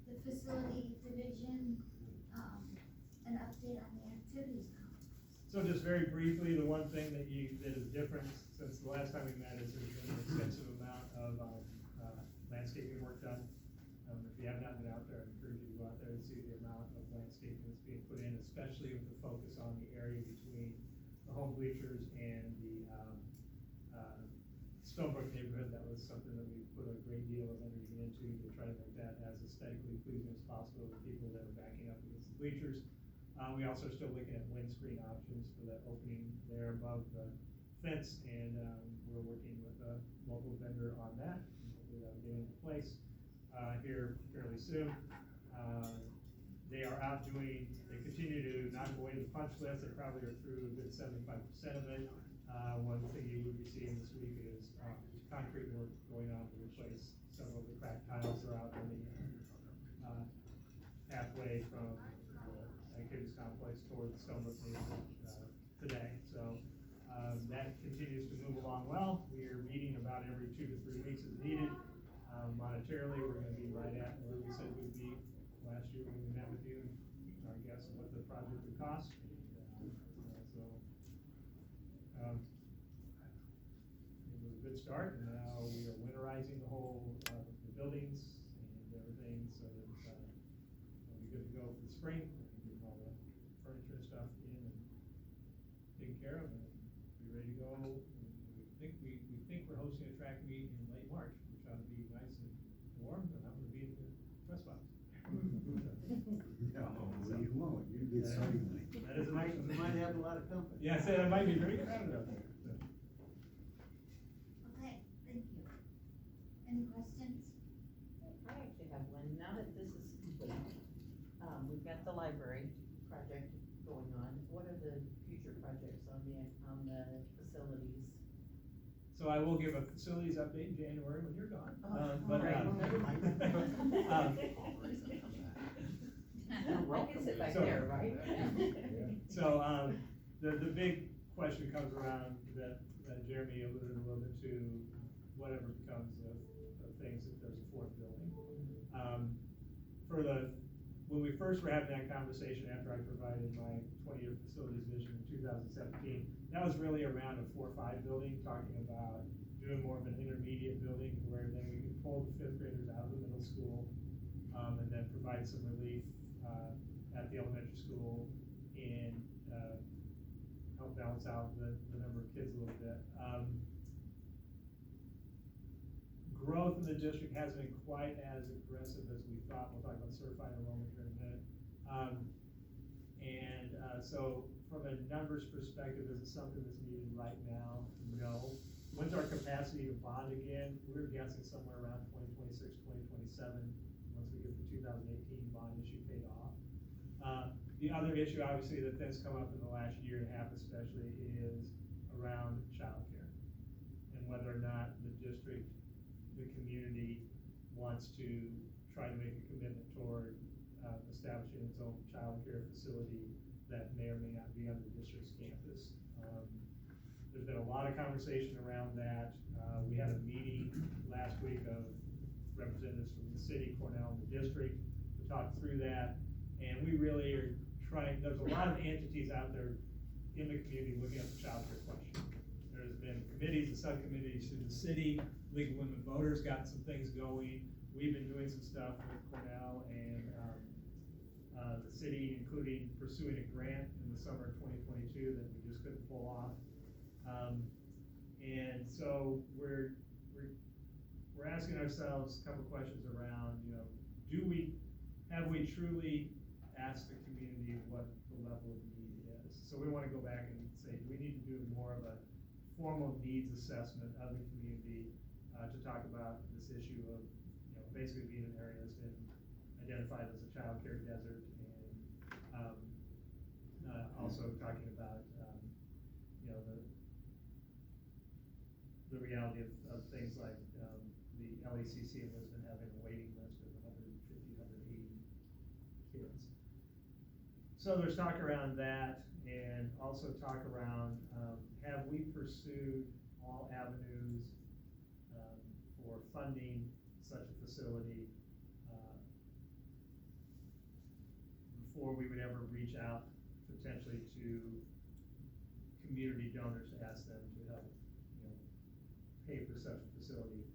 The facility division, an update on the activities conference. So just very briefly, the one thing that is different since the last time we met is there's been an extensive amount of, landscaping work done. If you have not been out there, I encourage you to go out there and see the amount of landscaping that's being put in, especially with the focus on the area between the home bleachers and the, Stonebrook neighborhood. That was something that we put a great deal of energy into to try to make that as aesthetically pleasing as possible to people that are backing up against the bleachers. We also are still looking at windscreen options for that opening there above the fence, and, we're working with a local vendor on that. And hopefully that'll get into place, here fairly soon. They are out doing, they continue to knock away the punch list. They probably are through a good 75% of it. One thing you would be seeing this week is, concrete work going on to replace several of the cracked tiles that are out on the, halfway from the activities complex toward the Stonebrook neighborhood, today. So, that continues to move along well. We are meeting about every 2 to 3 weeks as needed. Monetarily, we're gonna be right at where we said we'd be last year when we met with you, our guess of what the project would cost. It was a good start, and now we are winterizing the whole, the buildings and everything, so that, it'll be good to go for the spring. We can get all the furniture and stuff in and taken care of, and be ready to go. We think we're hosting a track meet in late March, which ought to be nice and warm, and I'm gonna be in the press box. No, you won't, you get started late. That is a nice one. You might have a lot of company. Yeah, I said I might be very crowded up there. So. Okay, thank you. Any questions? I actually have one, now that this is complete, we've got the library project going on, what are the future projects on the facilities? So I will give a facilities update in January when you're gone. All right, well, never mind. I can sit back So- there, right? So, the big question comes around that Jeremy alluded a little bit to, whatever becomes of things if there's a fourth building. When we first were having that conversation after I provided my 20-year facilities vision in 2017, that was really around a 4-5 building, talking about doing more of an intermediate building where then we could pull the fifth graders out of the middle school, and then provide some relief, at the elementary school and, help balance out the number of kids a little bit. Growth in the district hasn't been quite as aggressive as we thought. We'll talk about certified enrollment here in a minute. So from a numbers perspective, is it something that's needed right now? No. When's our capacity to bond again? We're guessing somewhere around 2026, 2027, once we get the 2018 bond issue paid off. The other issue, obviously, that's come up in the last year and a half especially is around childcare. And whether or not the district, the community wants to try to make a commitment toward establishing its own childcare facility that may or may not be on the district's campus. There's been a lot of conversation around that. We had a meeting last week of representatives from the city, Cornell, and the district to talk through that. And we really are trying, there's a lot of entities out there in the community looking at the childcare question. There's been committees and subcommittees through the city. League of Women Voters got some things going. We've been doing some stuff with Cornell and the city, including pursuing a grant in the summer of 2022 that we just couldn't pull off. And so we're asking ourselves a couple questions around, have we truly asked the community what the level of need is? So we want to go back and say, do we need to do more of a formal needs assessment of the community to talk about this issue of, basically being an area that's been identified as a child care desert, and also talking about, the reality of things like the LECC in Lisbon having a waiting list of 150, 180 kids. So there's talk around that, and also talk around, have we pursued all avenues for funding such a facility before we would ever reach out potentially to community donors to ask them to help, pay for such a facility.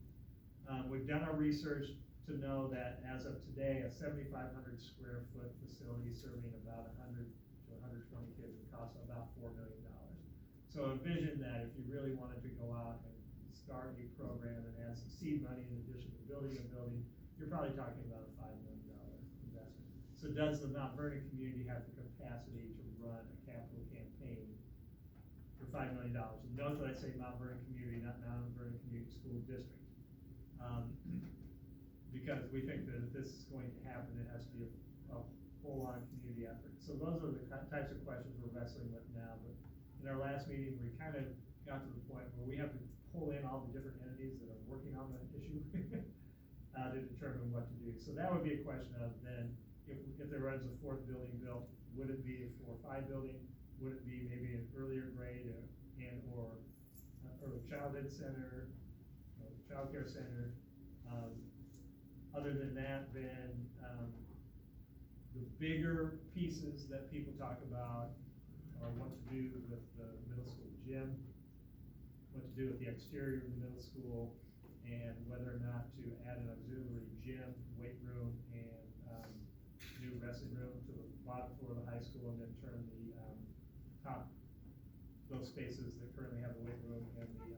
We've done our research to know that as of today, a 7,500 square foot facility serving about 100 to 120 kids would cost about $4 million. So envision that if you really wanted to go out and start a program and add some seed money in addition to building a building, you're probably talking about a $5 million investment. So does the Mount Vernon community have the capacity to run a capital campaign for $5 million? And note that I say Mount Vernon community, not Mount Vernon Community School District. Because we think that if this is going to happen, it has to be a full-on community effort. So those are the types of questions we're wrestling with now. But in our last meeting, we kind of got to the point where we have to pull in all the different entities that are working on that issue to determine what to do. So that would be a question of then, if there was a fourth building built, would it be a 4-5 building? Would it be maybe an earlier grade or early childhood center, childcare center? Other than that, then the bigger pieces that people talk about are what to do with the middle school gym, what to do with the exterior of the middle school, and whether or not to add an auxiliary gym, weight room, and new resting room to the bottom floor of the high school, and then turn the top, those spaces that currently have the weight room and the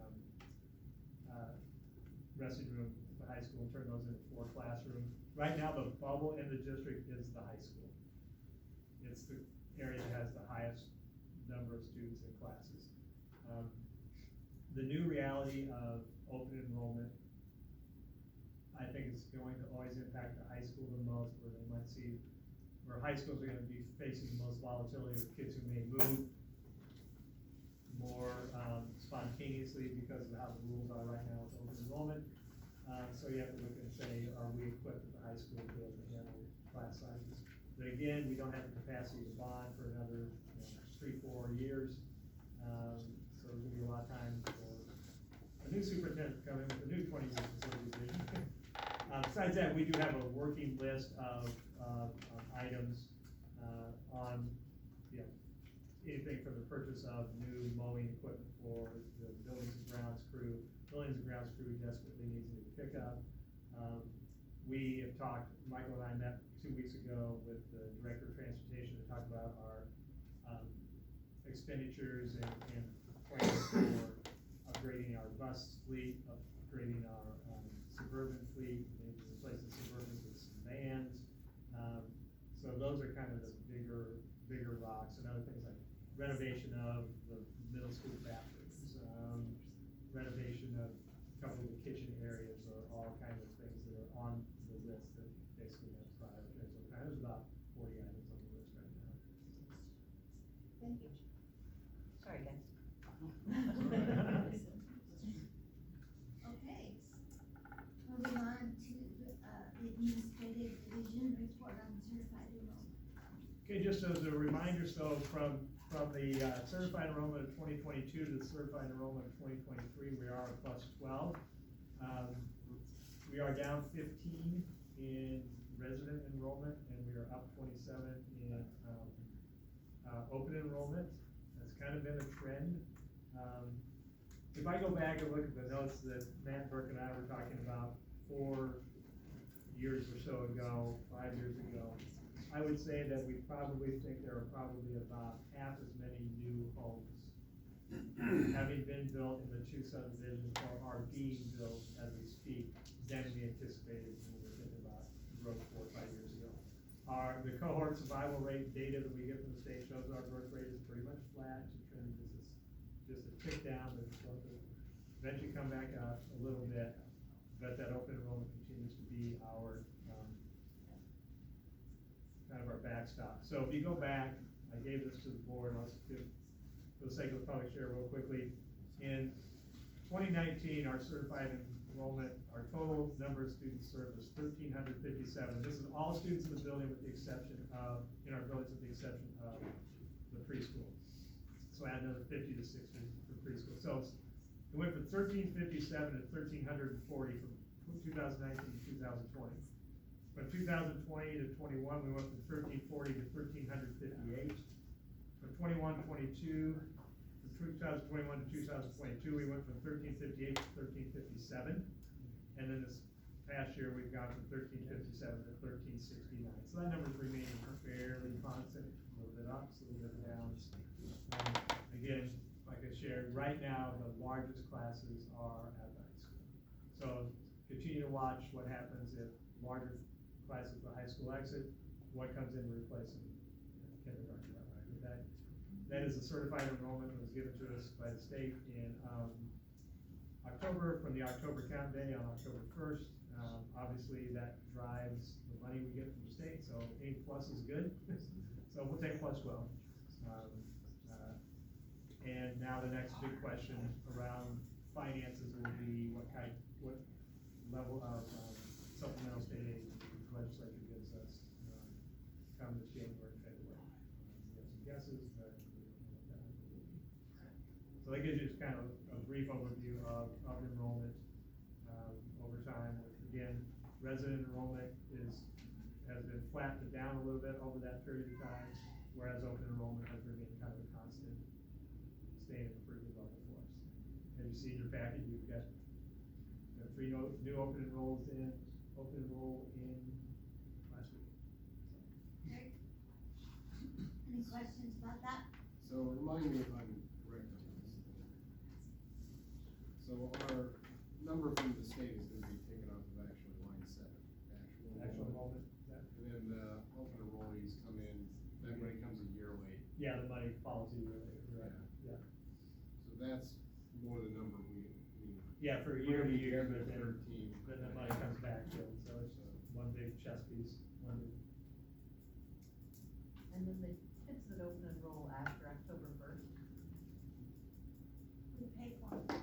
resting room at the high school, and turn those into 4 classrooms. Right now, the bubble in the district is the high school. It's the area that has the highest number of students in classes. The new reality of open enrollment, I think, is going to always impact the high school the most, where they might see, where high schools are gonna be facing the most volatility with kids who may move more spontaneously because of how the rules are right now with open enrollment. So you have to look and say, are we equipped at the high school to be able to handle class sizes? But again, we don't have the capacity to bond for another 3-4 years. So there's gonna be a lot of time for a new superintendent to come in with a new 20-year facility vision. Besides that, we do have a working list of items on, anything from the purchase of new mowing equipment for the buildings and grounds crew. Buildings and grounds crew desperately needs a new pickup. We have talked, Michael and I met 2 weeks ago with the Director of Transportation to talk about our expenditures and plans for upgrading our bus fleet, upgrading our suburban fleet, maybe replacing suburbans with some vans. So those are kind of the bigger rocks, and other things like renovation of the middle school bathrooms, renovation of a couple of the kitchen areas, are all kinds of things that are on the list that basically have prioritized. So there's about 40 items on the list right now. Thank you. Sorry, guys. Okay, moving on to the administrative division report on certified enrollment. Okay, just as a reminder, so from the certified enrollment of 2022 to the certified enrollment of 2023, we are a +12. We are down 15 in resident enrollment, and we are up 27 in open enrollment. That's kind of been a trend. If I go back and look at the notes that Matt, Burke, and I were talking about 4 years or so ago, 5 years ago, I would say that we probably think there are probably about half as many new homes having been built in the 2 subdivisions or are being built as we speak than we anticipated when we were thinking about growth 4 or 5 years ago. The cohort survival rate data that we get from the state shows our growth rate is pretty much flat to trend. This is just a tick down, but it's going to eventually come back up a little bit. But that open enrollment continues to be our kind of our backstop. So if you go back, I gave this to the board, let's do, for the sake of the public share real quickly. In 2019, our certified enrollment, our total number of students served was 1,357. This is all students in the building with the exception of, in our buildings with the exception of the preschool. So add another 50 to 60 for preschool. So it went from 1,357 to 1,340 from 2019 to 2020. From 2020 to 21, we went from 1,340 to 1,358. From 21-22, from 2021 to 2022, we went from 1,358 to 1,357. And then this past year, we've gone from 1,357 to 1,369. So that number's remaining fairly constant, a little bit up, a little bit down. Again, like I shared, right now, the largest classes are at the high school. So continue to watch what happens if larger classes at the high school exit, what comes in to replace them at kindergarten. Right? That is a certified enrollment that was given to us by the state in October, from the October count day on October 1st. Obviously, that drives the money we get from the state, so A+ is good. So we'll take +12. And now the next big question around finances will be what level of supplemental state aid the legislature gives us, come this January, February. We have some guesses, but we don't know what that will be. So that gives you just kind of a brief overview of enrollment, over time. Again, resident enrollment has been flattened down a little bit over that period of time, whereas open enrollment has remained kind of a constant, staying at a pretty good level for us. As you see in your packet, you've got 3 new open enroll in last week. Okay. Any questions about that? So remind me if I'm correct on this. So our number from the state is gonna be taken off of actually line 7, Actual enrollment, And then the open enrollees come in, that money comes a year late. yeah, the money follows you, you're right, yeah. So that's more the number we need. Yeah, for year to year, but then, 13. then the money comes back to it, so it's one big chess piece, one big. And then the kids that open enroll after October 1st, We pay for them.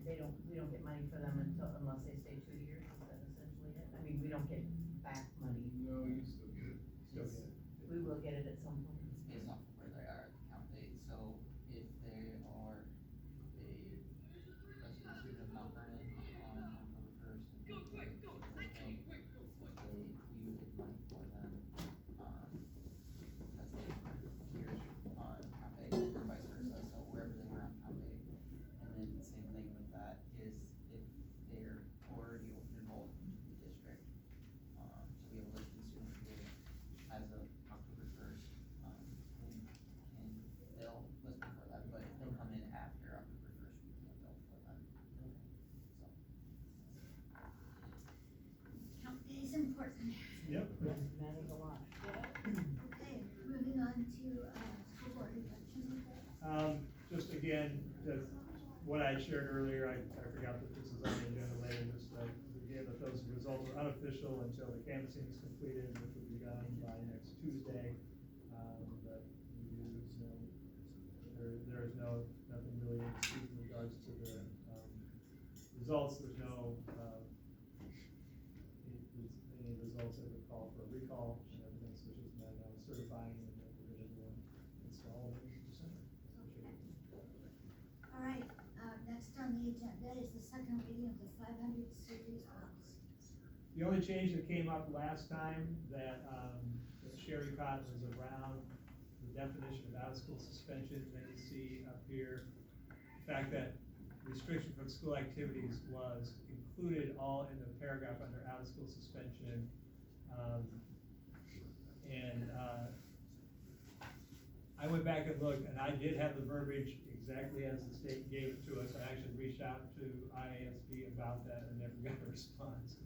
we don't get money for them unless they stay 2 years, is that essentially it? I mean, we don't get back money. No, you still get it. Still get it. We will get it at some point. It's based off of where they are at the count date, so if they are resident student of Mount Vernon on October 1st, and we would get money for them, as they were here on count date, or vice versa, so wherever they were on count date. And then the same thing with that is if they're already open enrolled into the district, so we have a listed student here as of October 1st, and they'll list before that, but if they come in after October 1st, we can't bill for them. So. Count day is important. Yep. Matters a lot. Okay, moving on to, school board elections. Just again, what I shared earlier, I forgot that this is on the agenda later, just, again, that those results are unofficial until the canvassing is completed, which will be done by next Tuesday. But we do, there is nothing really in dispute in regards to the, results. There's no, any results that would call for a recall and everything, so it's just now certifying, and then we're gonna do install in December. All right, next on the agenda is the second reading of the 500 series policy. The only change that came up last time that Sherry caught was around the definition of out-of-school suspension that you see up here. The fact that restriction from school activities was included all in the paragraph under out-of-school suspension. I went back and looked, and I did have the verbiage exactly as the state gave it to us. I actually reached out to IASB about that and never got a response.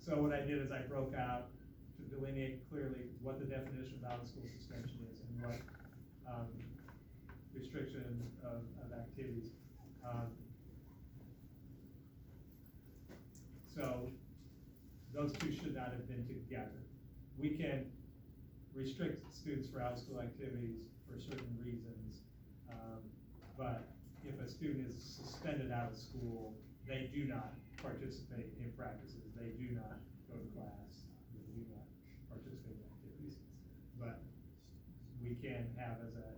So what I did is I broke out to delineate clearly what the definition of out-of-school suspension is and what, restriction of activities. So those two should not have been together. We can restrict students for out-of-school activities for certain reasons, but if a student is suspended out of school, they do not participate in practices, they do not go to class, they do not participate in activities. But we can have as a,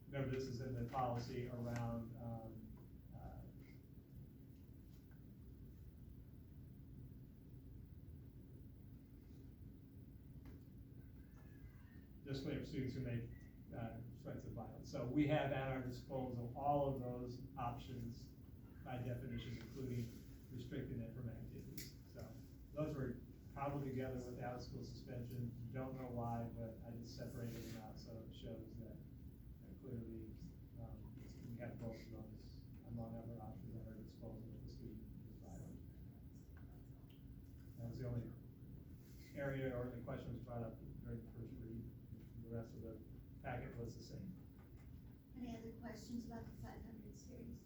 remember this is in the policy around, discipline of students who make threats of violence. So we have at our disposal all of those options by definition, including restricting it from activities. So those were cobbled together with out-of-school suspension. Don't know why, but I just separated them out so it shows that clearly we have both of those among other options at our disposal if the student is violent. That was the only area or the question was brought up during the first read. The rest of the packet was the same. Any other questions about the 500 series?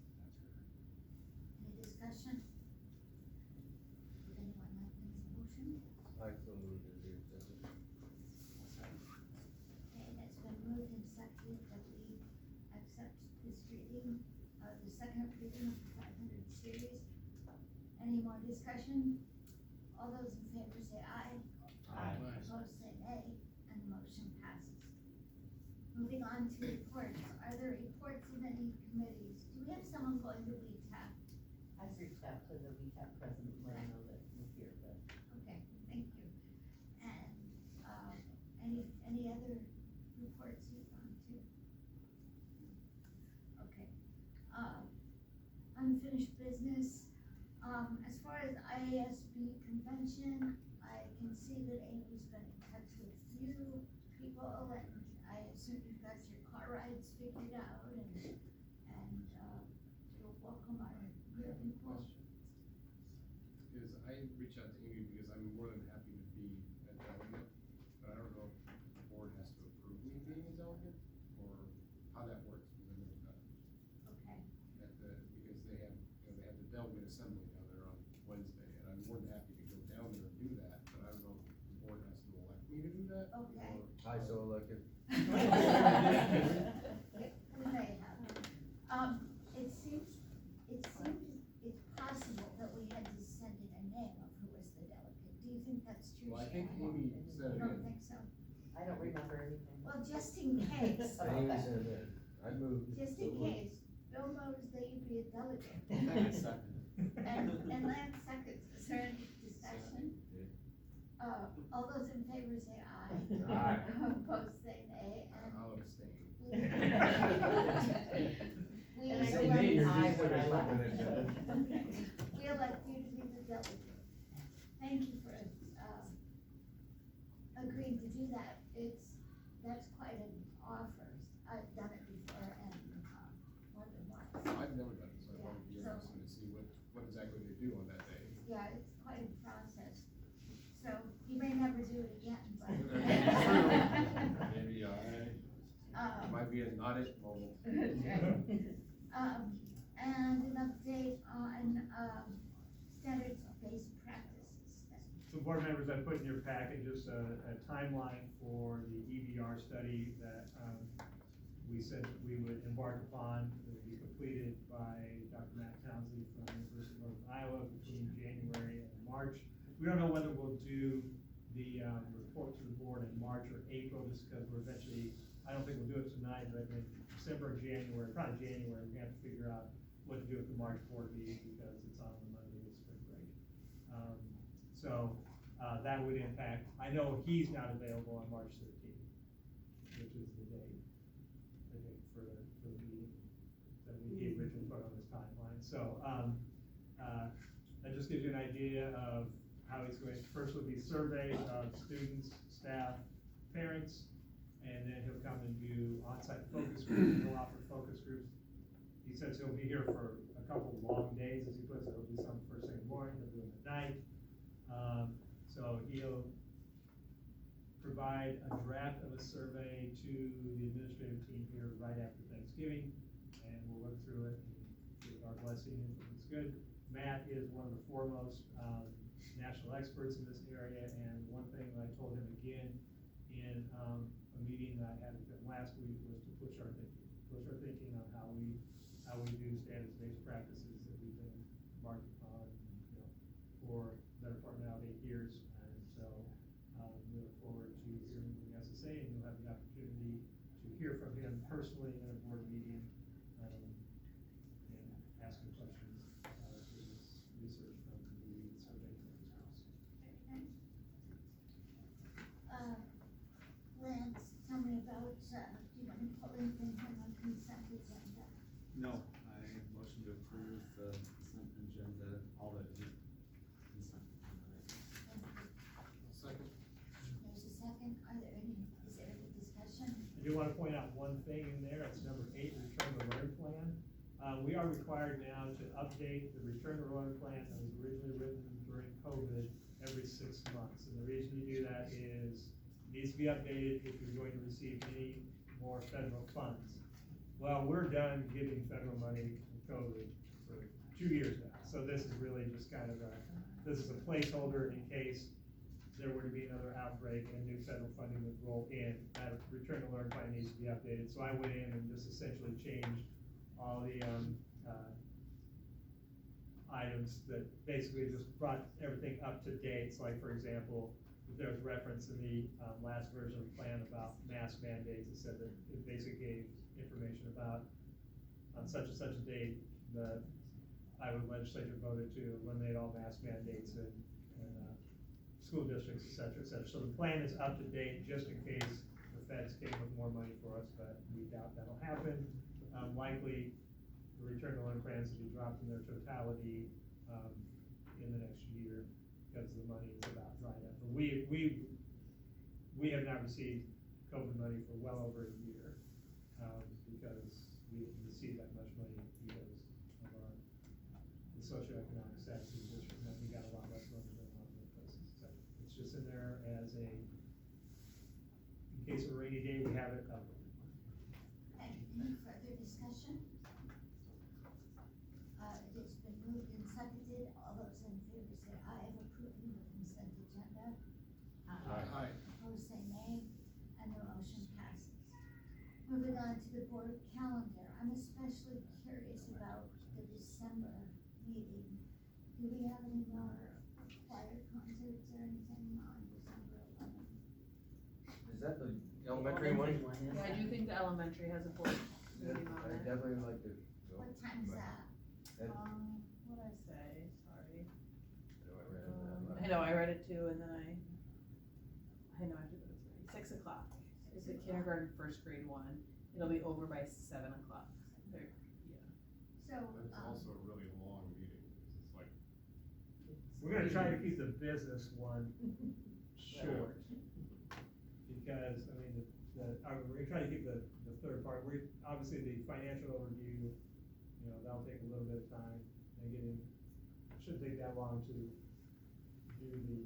Any discussion? Would anyone like to make a motion? I still move to the acceptance. Okay, that's been moved and seconded that we accept giving of the 500 series. Any more discussion? All those in favor say aye. Aye. Opposed say nay, and the motion passes. Moving on to reports, are there reports of any committees? Do we have someone going to WeTap? I've reached out to the VTAP president, let him know that we're here, but Okay, thank you. And, any other reports you've gone to? Okay. Unfinished business, as far as IASB convention, I can see that Amy's been in touch with a few people, and I assume you've got your car rides figured out, and you'll welcome our good input. Is I reached out to Amy because I'm more than happy to be a delegate, but I don't know if the board has to approve me being a delegate, or how that works, because I know that Okay, because they have the delegate assembly down there on Wednesday, and I'm more than happy to go down there and do that, but I don't know if the board has to elect me to do that, okay. or. I so elected. We may have. It's possible that we had to send in a name of who was the delegate. Do you think that's true, Well, I think Sharon? Amy said You it. don't think so? I don't remember anything. Well, just in case, Amy said that, I moved. just in case, Bill knows that you'd be a delegate. I second it. And Lance seconds, is there any discussion? All those in favor say aye. Aye. Opposed say nay, and I'll abstain. we And I elect say nay, you're just when I left. we elect you to be the delegate. Thank you for, agreeing to do that. That's quite an offer. I've done it before and, more than once. I've never done this, so I wanted to be Yeah, so- interested to see what exactly they do on that day. Yeah, it's quite a process. So you may never do it again, but. Maybe it might be a not it moment. And an update on, standards-based practices. So board members, I put in your packet just a timeline for the EVR study that, we said that we would embark upon. It would be completed by Dr. Matt Townsley from the University of Northern Iowa between January and March. We don't know whether we'll do the, report to the board in March or April, just because we're eventually, I don't think we'll do it tonight, but in December or January, probably January, we're gonna have to figure out what to do with the March board meeting, because it's on the Monday of spring break. That would impact, I know he's not available on March 13th, which is the date, I think, for the meeting that he originally put on his timeline. So, that just gives you an idea of how he's going to, first will be surveys of students, staff, parents, and then he'll come and do on-site focus groups. He'll offer focus groups. He says he'll be here for a couple long days, as he puts it. He'll do some first thing in the morning, he'll do them at night. So he'll provide a draft of a survey to the administrative team here right after Thanksgiving, and we'll look through it and give our blessing if it's good. Matt is one of the foremost national experts in this area, and one thing that I told him again in a meeting that I had with him last week was to push our thinking on how we do standards-based practices that we've been embarking on, for the better part now of 8 years. And so we look forward to hearing what he has to say, and you'll have the opportunity to hear from him personally in a board meeting, and ask him questions through this research from the survey focus groups. Lance, tell me about, do you want to pull anything from the consent agenda? No, I motion to approve the consent agenda, all the consent agenda. Second. There's a second, is there any discussion? I do want to point out one thing in there, it's number 8, return to learn plan. We are required now to update the return to learn plan that was originally written during COVID every 6 months. And the reason you do that is, it needs to be updated if you're going to receive any more federal funds. Well, we're done giving federal money in COVID for 2 years now. So this is really just kind of this is a placeholder in case there were to be another outbreak and new federal funding would roll in. That return to learn plan needs to be updated. So I went in and just essentially changed all the items that basically just brought everything up to date. So like, for example, there was reference in the, last version of the plan about mask mandates. It said that it basically gave information about, on such and such a date, the Iowa legislature voted to eliminate all mask mandates in school districts, et cetera, et cetera. So the plan is up to date, just in case the feds came with more money for us, but we doubt that'll happen. Likely, the return to learn plans will be dropped in their totality, in the next year, because the money is about dried up. But we have not received COVID money for well over a year, because we didn't receive that much money because of the socioeconomic status of the district, and we got a lot less money than a lot of other places. So it's just in there as a, in case of a rainy day, we have it covered. Okay, any further discussion? It has been moved and seconded, all those in favor say aye of approving the consent agenda. Aye. Opposed say nay, and the motion passes. Moving on to the board calendar, I'm especially curious about the December meeting. Do we have any more choir concerts or anything on December 11th? Is that the elementary one? Yeah, I do think the elementary has a board meeting on I it. definitely like to go. What time is that? That- What'd I say, sorry. I I know, I read it too, and then I know I have to go to 6 o'clock. It's the kindergarten, first grade one. It'll be over by 7 o'clock. They're, yeah. So, It's also a really long meeting, because it's like, We're gonna try to keep the business one short. Because, I mean, we're gonna try to keep the third part, obviously the financial overview, you know, that'll take a little bit of time. And getting, it shouldn't take that long to do the,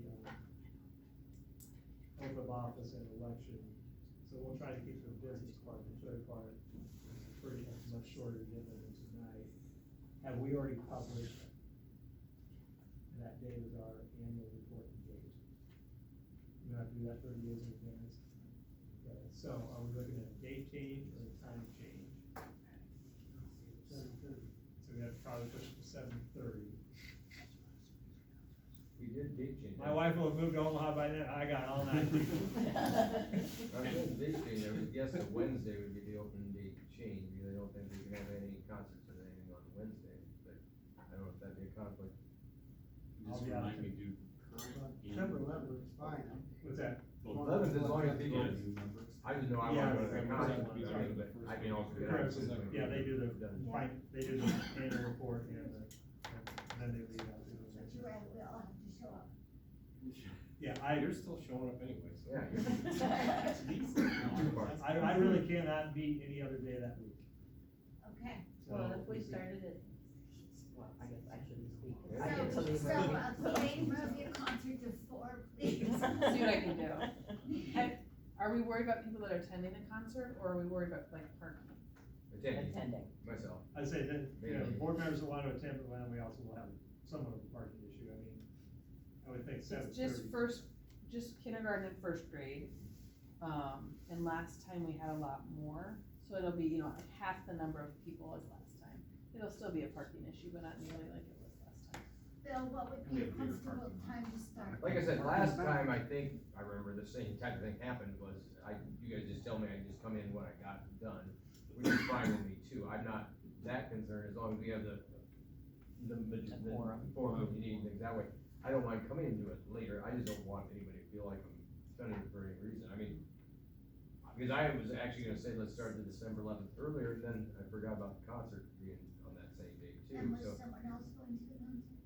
oath of office and election. So we'll try to keep the business part, the third part, pretty much shorter than tonight. Have we already published? That date is our annual reporting date. We have to do that 30 days in advance. Okay, so are we looking at a date change or a time change? 7:30. So we have to probably push it to 7:30. We did date change. My wife will have moved to Omaha by then, I got all night. I did date change, I would guess that Wednesday would be the open date change, because I don't think we can have any concerts or anything on Wednesday, but I don't know if that'd be a conflict. Just remind me, do current. September 11th is fine. What's that? 11th, as long as people, Yeah, new members. I just know I Yeah. want to go to the concert, Yeah. I mean, but I can also get Correct. out. Yeah, they do the, Done. they do the annual report and then they leave out. but you're right, we all have to show up. Yeah, you're still showing up anyway, so. Yeah. It's decent. Two parts. I really cannot meet any other day that week. Okay. So- Well, if we started it, well, I guess I shouldn't speak. Yeah. I get to So, leave so, early. please move your concert to 4, please. See what I can do. Are we worried about people that are attending the concert, or are we worried about like parking? Attending. Myself. I'd say that, you know, Maybe. board members will want to attend, but then we also will have somewhat of a parking issue. I mean, I would think 7:30. It's just kindergarten and first grade. And last time we had a lot more, so it'll be, you know, like half the number of people as last time. It'll still be a parking issue, but not nearly like it was last time. Bill, what would be a comfortable time to start? Like I said, last time, I think, I remember the same type of thing happened was, you guys just tell me I can just come in when I got done, which is fine with me too. I'm not that concerned as long as we have the forum we need, things that way. I don't mind coming and do it later, I just don't want anybody to feel like I'm spending it for any reason. I mean, because I was actually gonna say, let's start the December 11th earlier, and then I forgot about the concert being on that same day And too, was so. someone else going to the concert?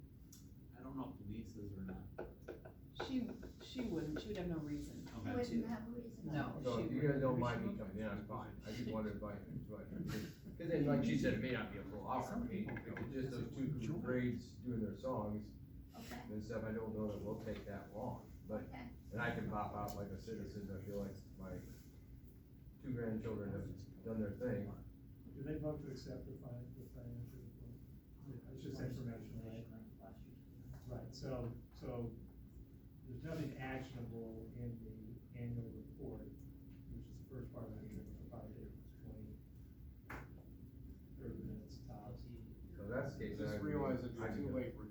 I don't know if Denise is or not. She wouldn't, she would have no reason. Okay. Wouldn't have a reason. No. So if you guys don't mind me coming in, I'm fine, I just wondered if I, cause then, like she said, it may not be a full hour, I mean, if it's just those two grades doing their songs Okay, and stuff, I don't know that will take that long, but, okay. and I can pop out like a citizen, I feel like my two grandchildren have done their thing. Do they vote to accept the financial report? It's just information, right? Right, so there's nothing actionable in the annual report, which is the first part of the meeting, which will probably take 20, 30 minutes tops. So that's the case, then Just I realize if I you're can too go. late, we're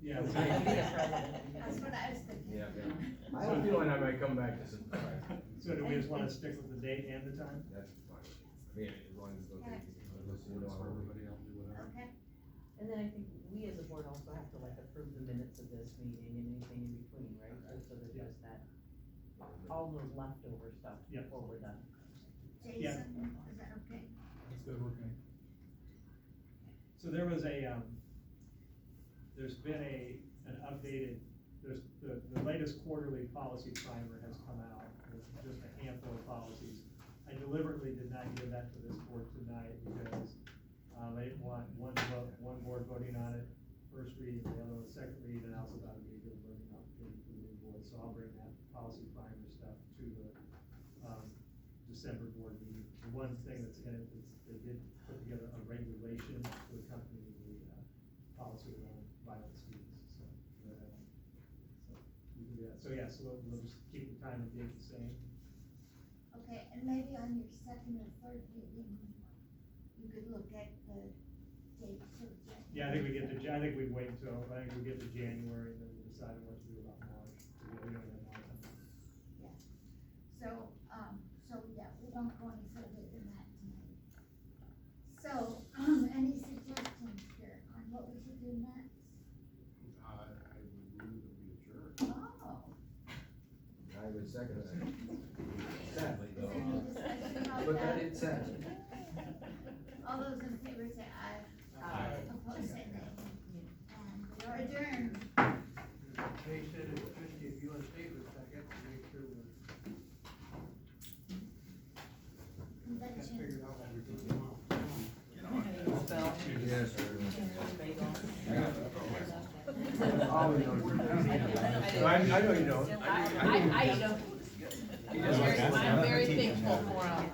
Yeah. I'd be the president. That's what I was thinking. Yeah, yeah. I have a feeling I might come back to some, So do we just wanna stick with the date and the time? that's fine. I mean, as long as it's okay. Unless it works for everybody, I'll do whatever. Okay, And then I think we as a board also have to like approve the minutes of this meeting and anything in between, right? So there's just that, all those leftover stuff Yep. before we're done. Jason, is that okay? That's good with me. So there was there's been an updated, the latest quarterly policy primer has come out with just a handful of policies. I deliberately did not give that to this board tonight because, I didn't want one board voting on it first reading, the other one second reading, and I also thought it'd be a good learning opportunity for the new board, so I'll bring that policy primer stuff to the, December board meeting. The one thing that's in it is they did put together a regulation to accompany the, policy around violent students, so. So you can do that, so yeah, so we'll just keep the time and date the same. Okay, and maybe on your second or third meeting, you could look at the dates of the. Yeah, I think we wait until, I think we get to January and then we decide what to do about March, because we don't have March. So yeah, we don't go any further than that tonight. So, any suggestions here on what we should do next? I would move that we adjourn. Oh, I would second that. Sadly, is there any discussion about But that that? is sad. All those in favor say aye. Aye. Opposed say nay. And we are adjourned. They said it's fifty, if you want to stay for a second, make sure we're Convention. figured out what we're doing. Yes. I know you don't. I don't. I'm very thankful for him.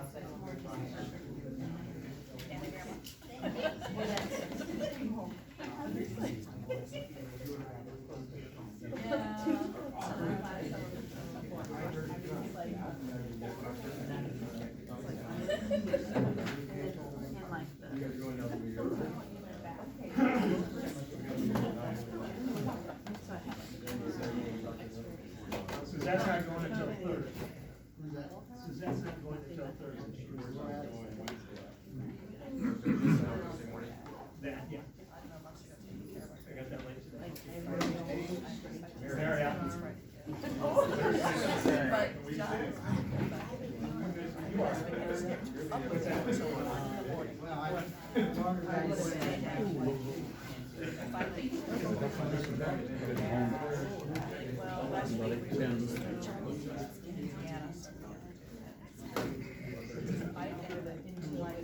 You guys are going out to New York. Suzette's not going until Thursday. Suzette's not going until Thursday. That, yeah. I got that late today. Mary, out. Well, as long as I ended up in July.